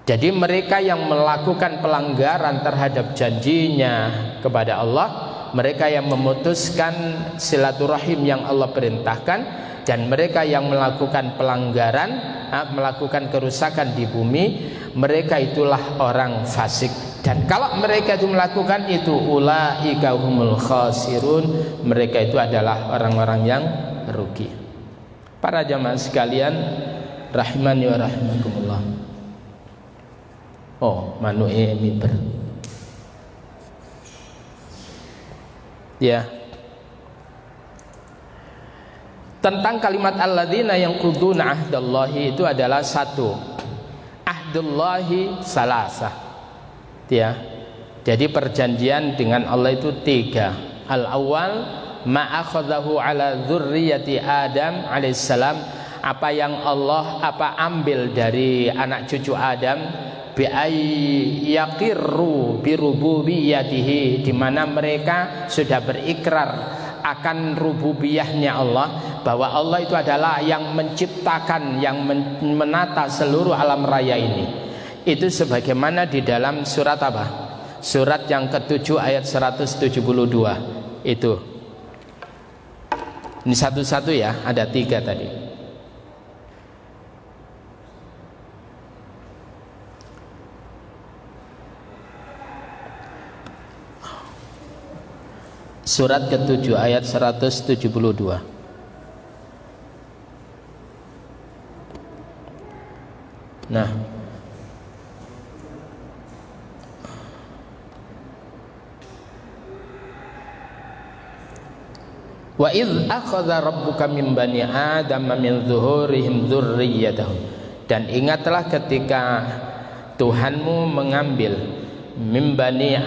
Jadi mereka yang melakukan pelanggaran terhadap janjinya kepada Allah, mereka yang memutuskan silaturahim yang Allah perintahkan, dan mereka yang melakukan pelanggaran, melakukan kerusakan di bumi, mereka itulah orang fasik. Dan kalau mereka itu melakukan itu, ulaika humul khasirun, mereka itu adalah orang-orang yang rugi. Para jamaah sekalian rahimani wa rahimakumullah. Oh, manu'e mimbar. Ya. Tentang kalimat alladzina yanquduna ahdallahi, itu adalah satu, ahdullahi salasah. Ya. Jadi perjanjian dengan Allah itu tiga. Al-awwal ma akhadhahu ala dzurriyyati Adam alaihissalam, apa yang Allah ambil dari anak cucu Adam, bi yaqirru bi rububiyyatihi, di mana mereka sudah berikrar akan rububiyahnya Allah, bahwa Allah itu adalah yang menciptakan, yang menata seluruh alam raya ini. Itu sebagaimana di dalam surat apa? Surat yang ke-7 ayat 172 itu. Ini satu-satu ya, ada 3 tadi. Surat ke-7 ayat 172. Nah, wa idz akhadha rabbuka min bani adama min zuhurihim dzurriyyatahum, dan ingatlah ketika Tuhanmu mengambil min bani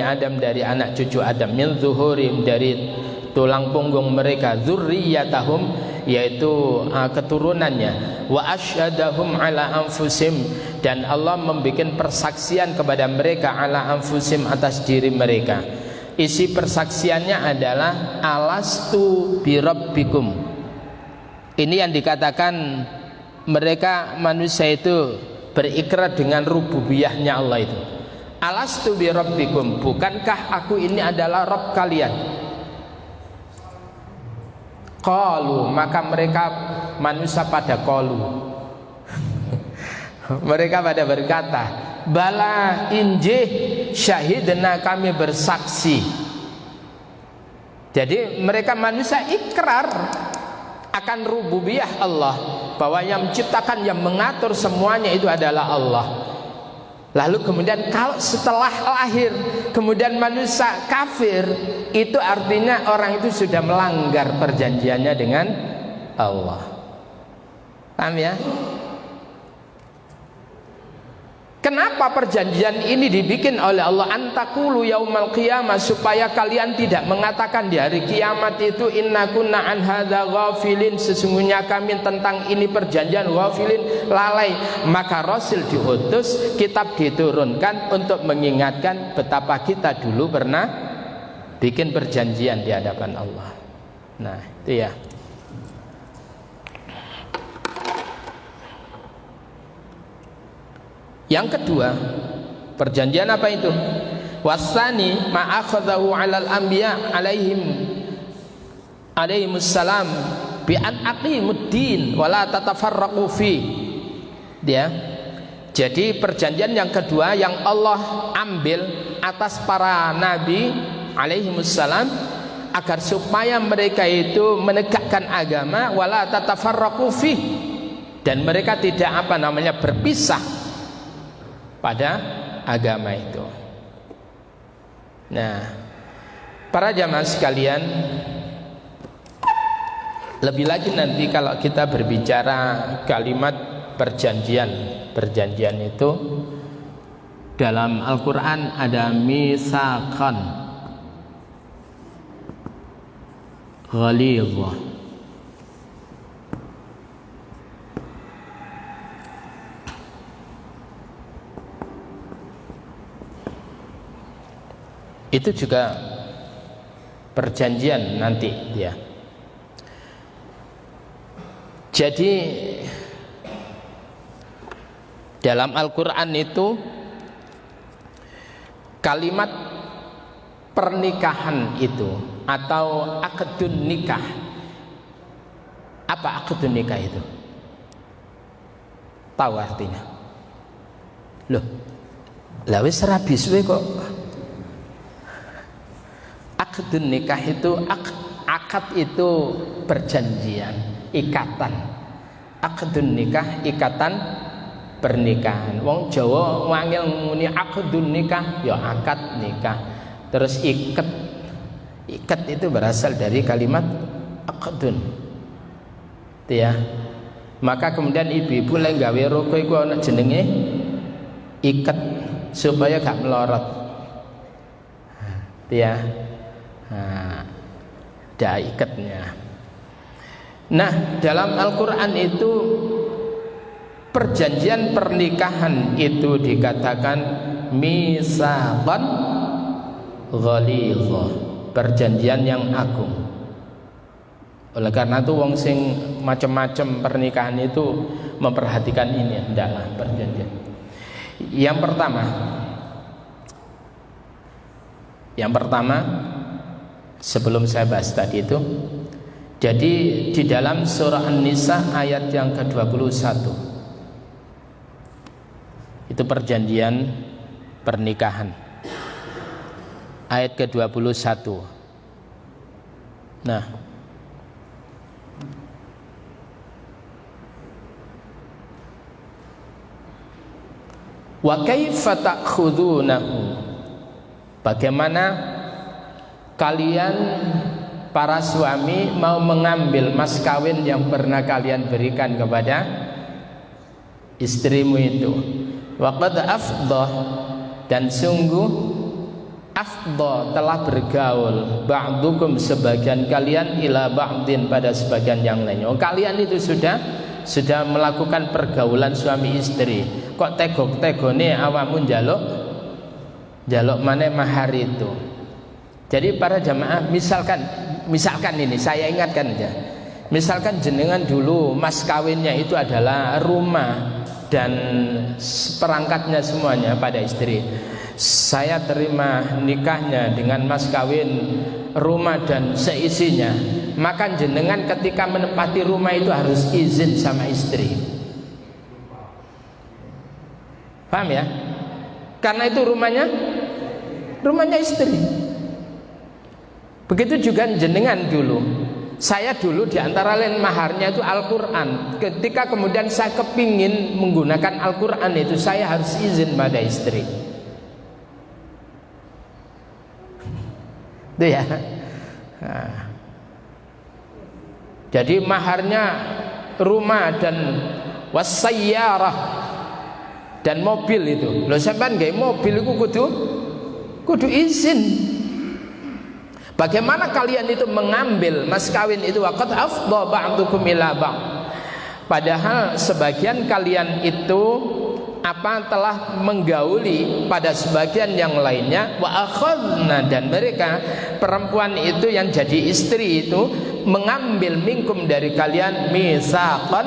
Adam dari anak cucu Adam, min zuhurim, dari tulang punggung mereka, dzurriyyatahum, yaitu keturunannya, wa asyhadahum ala anfusim, dan Allah membuat persaksian kepada mereka, ala anfusim, atas diri mereka. Isi persaksiannya adalah alastu birabbikum. Ini yang dikatakan mereka manusia itu berikrar dengan rububiyahnya Allah itu. Alastu birabbikum, bukankah aku ini adalah Rabb kalian? Qalu, maka mereka manusia pada qalu mereka pada berkata, bala injih syahidna, kami bersaksi. Jadi mereka manusia ikrar akan rububiyah Allah, bahwa yang menciptakan, yang mengatur semuanya itu adalah Allah. Lalu kemudian kalau setelah lahir kemudian manusia kafir, itu artinya orang itu sudah melanggar perjanjiannya dengan Allah. Paham ya? Kenapa perjanjian ini dibikin oleh Allah? Antakulu yaumal qiyamah, supaya kalian tidak mengatakan di hari kiamat itu inna kunna an hadza ghafilin, sesungguhnya kami tentang ini perjanjian ghafilin, lalai. Maka Rasul diutus, kitab diturunkan untuk mengingatkan betapa kita dulu pernah bikin perjanjian di hadapan Allah. Nah, itu ya. Yang kedua, perjanjian apa itu? Wasani ma'akhadhahu 'alal anbiya alaihimussalam bi an aqimuddin wa la tatafarraqu fi. Dia. Jadi perjanjian yang kedua yang Allah ambil atas para nabi alaihimussalam agar supaya mereka itu menegakkan agama wala tatafarraqu fi, dan mereka tidak berpisah pada agama itu. Nah, para jamaah sekalian, lebih lagi nanti kalau kita berbicara kalimat perjanjian itu dalam Al-Quran ada misaqan ghalidh. Itu juga perjanjian nanti ya. Jadi dalam Al-Quran itu kalimat pernikahan itu atau akdun nikah. Apa akdun nikah itu? Tahu artinya? Loh, lah wis rabis we kok. Akdun nikah itu akad itu perjanjian, ikatan. Akdun nikah ikatan pernikahan. Wong Jawa wangil muni akdun nikah ya akad nikah. Terus ikat itu berasal dari kalimat akdun. Itu ya. Maka kemudian ibu-ibu lek gawe roko iku ana jenenge iket supaya gak melorot. Itu ya. Nah, ada ikatnya. Nah, dalam Al-Quran itu perjanjian pernikahan itu dikatakan misaqan ghalidh, perjanjian yang agung. Oleh karena itu wong sing macam-macam pernikahan itu memperhatikan ini, hendaklah perjanjian. Yang pertama sebelum saya bahas tadi itu, jadi di dalam surah An-Nisa ayat yang ke-21 itu perjanjian pernikahan ayat ke-21. Nah, wa kaifa ta'khudunahu, bagaimana kalian para suami mau mengambil mas kawin yang pernah kalian berikan kepada istrimu itu. Waqad afdha, dan sungguh afdha telah bergaul ba'dukum sebagian kalian ila ba'din pada sebagian yang lainnya. Kalian itu sudah melakukan pergaulan suami istri. Kok tegok-tegone awamu njaluk maneh mahar itu. Jadi para jamaah, misalkan ini saya ingatkan aja. Misalkan jenengan dulu mas kawinnya itu adalah rumah dan perangkatnya semuanya pada istri. Saya terima nikahnya dengan mas kawin rumah dan seisinya. Maka jenengan ketika menempati rumah itu harus izin sama istri. Paham ya? Karena itu rumahnya istri. Begitu juga jenengan dulu. Saya dulu diantara lain maharnya itu Al-Quran. Ketika kemudian saya kepingin menggunakan Al-Quran itu, saya harus izin pada istri. Itu ya. Nah. Jadi maharnya rumah dan wasayyarah dan mobil itu. Lho sampean gawe mobil iku kudu izin. Bagaimana kalian itu mengambil mas kawin itu waqad afdha ba'dukum ila ba'd. Padahal sebagian kalian itu telah menggauli pada sebagian yang lainnya, wa akhadna, dan mereka perempuan itu yang jadi istri itu mengambil minkum dari kalian mitsaqan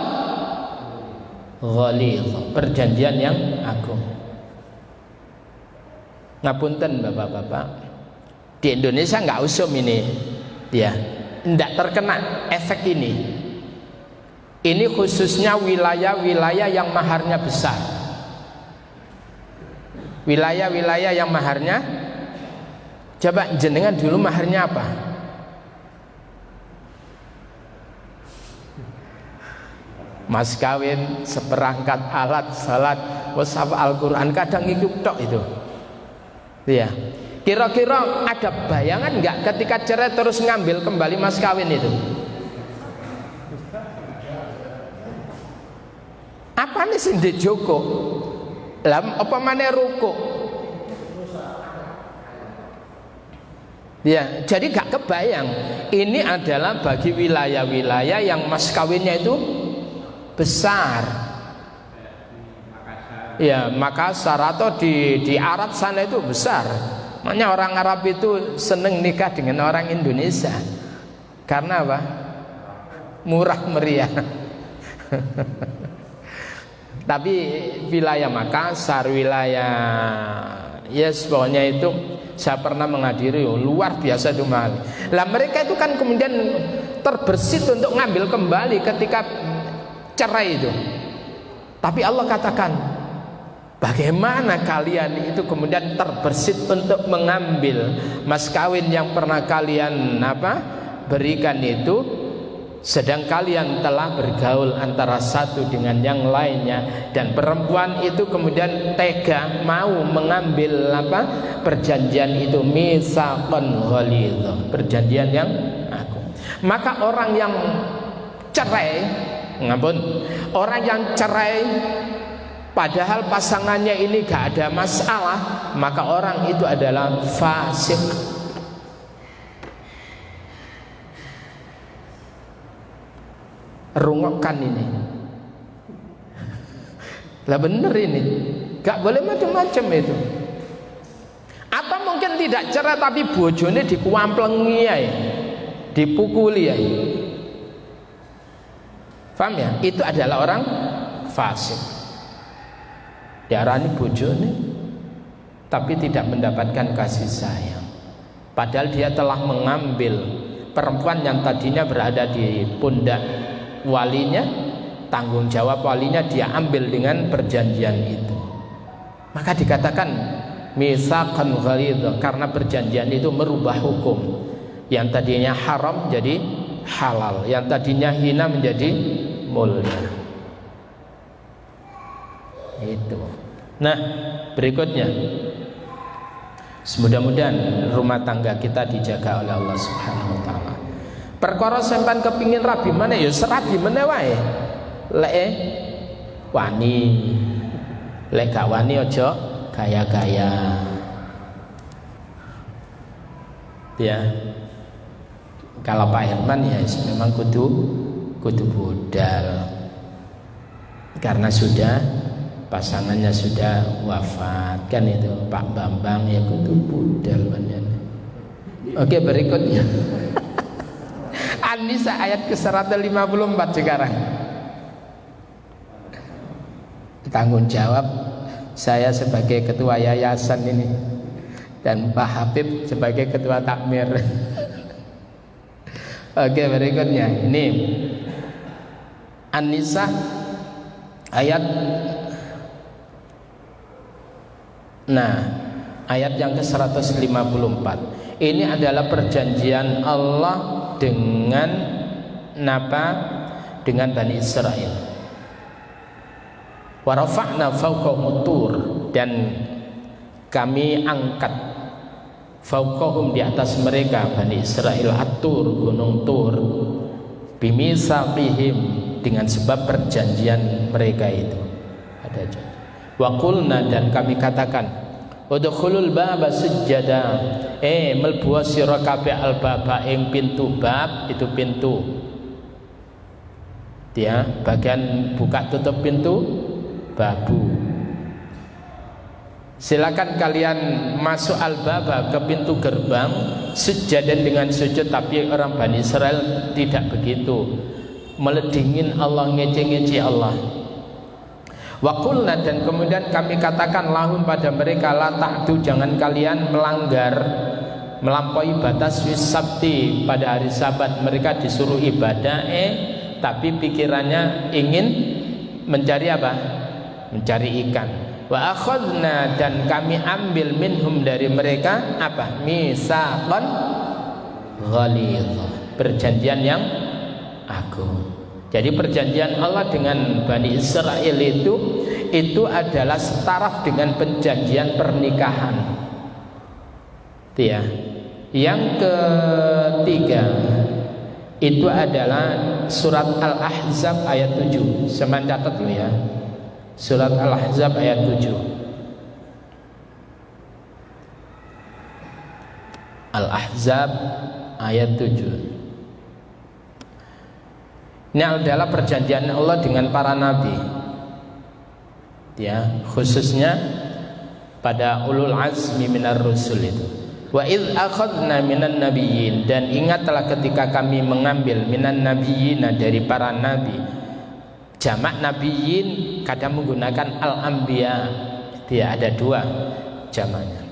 ghalidh, perjanjian yang agung. Ngapunten bapak-bapak, di Indonesia nggak usum ini, ya, tidak terkena efek ini. Ini khususnya wilayah-wilayah yang maharnya besar. Wilayah-wilayah yang maharnya, coba jenengan dulu maharnya apa? Mas kawin, seperangkat alat salat, mushaf Al-Quran, kadang ikut tok itu. Iya. Kira-kira ada bayangan nggak ketika cerai terus ngambil kembali mas kawin itu? Apa nih sing dijoko? Lam apa mana ruku? Ya, jadi gak kebayang. Ini adalah bagi wilayah-wilayah yang mas kawinnya itu besar. Ya, Makassar atau di Arab sana itu besar. Makanya orang Arab itu seneng nikah dengan orang Indonesia. Karena apa? Murah meriah. Tapi wilayah Makassar, wilayah pokoknya itu saya pernah menghadiri, luar biasa itu mahal. Lah mereka itu kan kemudian terbersit untuk ngambil kembali ketika cerai itu. Tapi Allah katakan, bagaimana kalian itu kemudian terbersit untuk mengambil mas kawin yang pernah kalian berikan itu, sedang kalian telah bergaul antara satu dengan yang lainnya, dan perempuan itu kemudian tega mau mengambil perjanjian itu, mitsaqan ghalidh, perjanjian yang agung. Maka orang yang cerai, orang yang cerai padahal pasangannya ini gak ada masalah, maka orang itu adalah fasik. Rungokkan ini. Lah bener ini, gak boleh macam-macam itu. Atau mungkin tidak cerai tapi bojone dikuamplengi ya, dipukuli ya. Paham ya? Itu adalah orang fasik. Diarani bojone tapi tidak mendapatkan kasih sayang. Padahal dia telah mengambil perempuan yang tadinya berada di pundak walinya, tanggung jawab walinya dia ambil dengan perjanjian itu. Maka dikatakan mitsaqan ghalidh, karena perjanjian itu merubah hukum. Yang tadinya haram jadi halal, yang tadinya hina menjadi mulia. Itu. Nah, berikutnya, semudah-mudahan rumah tangga kita dijaga oleh Allah Subhanahu wa taala. Perkara sampean kepingin rabi mana ya serabi mana wae. Lek wani, lek gak wani aja gaya-gaya. Ya. Kalau Pak Herman ya memang kudu budal. Karena sudah pasangannya sudah wafat kan itu. Pak Bambang ya kudu budal banyak. Oke, berikutnya. An-Nisa ayat ke-154 sekarang. Tanggung jawab saya sebagai ketua yayasan ini dan Pak Habib sebagai ketua takmir. Oke, berikutnya ini An-Nisa ayat ayat yang ke-154. Ini adalah perjanjian Allah dengan Bani Israel. Wa rafa'na fawqahum tur, dan kami angkat fawqahum di atas mereka Bani Israel at-tur, gunung Tur, bimisaqihim, dengan sebab perjanjian mereka itu. Ada janji. Wa qulna, dan kami katakan, udkhulul baba sujada, mlebu sira kabeh al baba ing pintu. Bab itu pintu, ya, bagian buka tutup pintu babu. Silakan kalian masuk al-baba ke pintu gerbang sujadan dengan sujud. Tapi orang Bani Israel tidak begitu, meledingin Allah, ngece-ngece Allah. Wa qulna, dan kemudian kami katakan lahum pada mereka, la ta'du, jangan kalian melanggar, melampaui batas fis sabti, pada hari Sabat. Mereka disuruh ibadah, tapi pikirannya ingin mencari apa? Mencari ikan. Wa akhadna, dan kami ambil minhum, dari mereka apa? Misaqan ghalidha, perjanjian yang agung. Jadi perjanjian Allah dengan Bani Israel itu adalah setaraf dengan perjanjian pernikahan. Itu ya. Yang ketiga itu adalah surat Al-Ahzab ayat 7. Seman catat dulu ya. Surat Al-Ahzab ayat 7. Al-Ahzab ayat 7. Ini adalah perjanjian Allah dengan para nabi, ya, khususnya pada ulul azmi minar rusul itu. Wa idz akhadna minan nabiyyin, dan ingatlah ketika kami mengambil minan nabiyyin, dari para nabi. Jamak nabiyyin kadang menggunakan al-anbiya, dia ada dua jamaknya.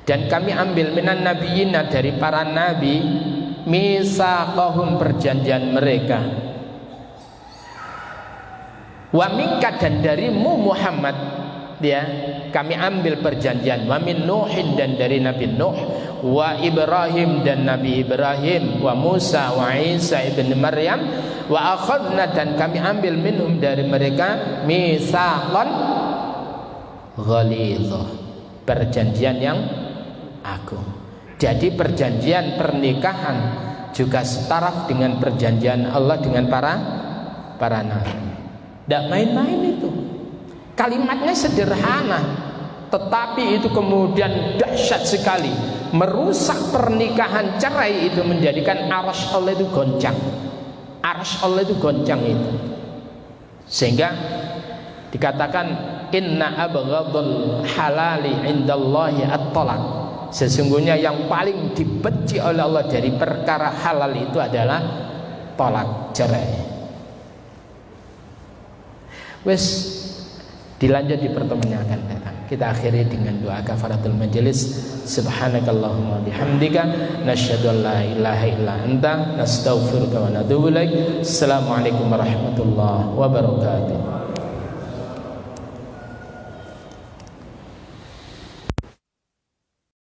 Dan kami ambil minan nabiyyin, dari para nabi, misaqahum, perjanjian mereka. Wa minka, dan darimu Muhammad, ya, kami ambil perjanjian. Wa min Nuhin, dan dari Nabi Nuh. Wa Ibrahim, dan Nabi Ibrahim. Wa Musa wa Isa ibn Maryam. Wa akhadna, dan kami ambil minhum, dari mereka, misaqan ghalidha, perjanjian yang agung. Jadi perjanjian pernikahan juga setaraf dengan perjanjian Allah dengan para nabi. Tidak main-main itu. Kalimatnya sederhana, tetapi itu kemudian dahsyat sekali, merusak pernikahan. Cerai itu menjadikan arsy Allah itu goncang. Arsy Allah itu goncang itu, sehingga dikatakan inna abghadul halali indallahi at-talaq, sesungguhnya yang paling dibenci oleh Allah dari perkara halal itu adalah tolak, cerai. Wes, dilanjut di pertemuan yang akan datang. Kita akhiri dengan doa kafaratul majelis. Subhanakallahumma bihamdika, nasyhadu an la ilaha illa anta, nastaghfiruka wa natubu ilaik. Assalamualaikum warahmatullahi wabarakatuh.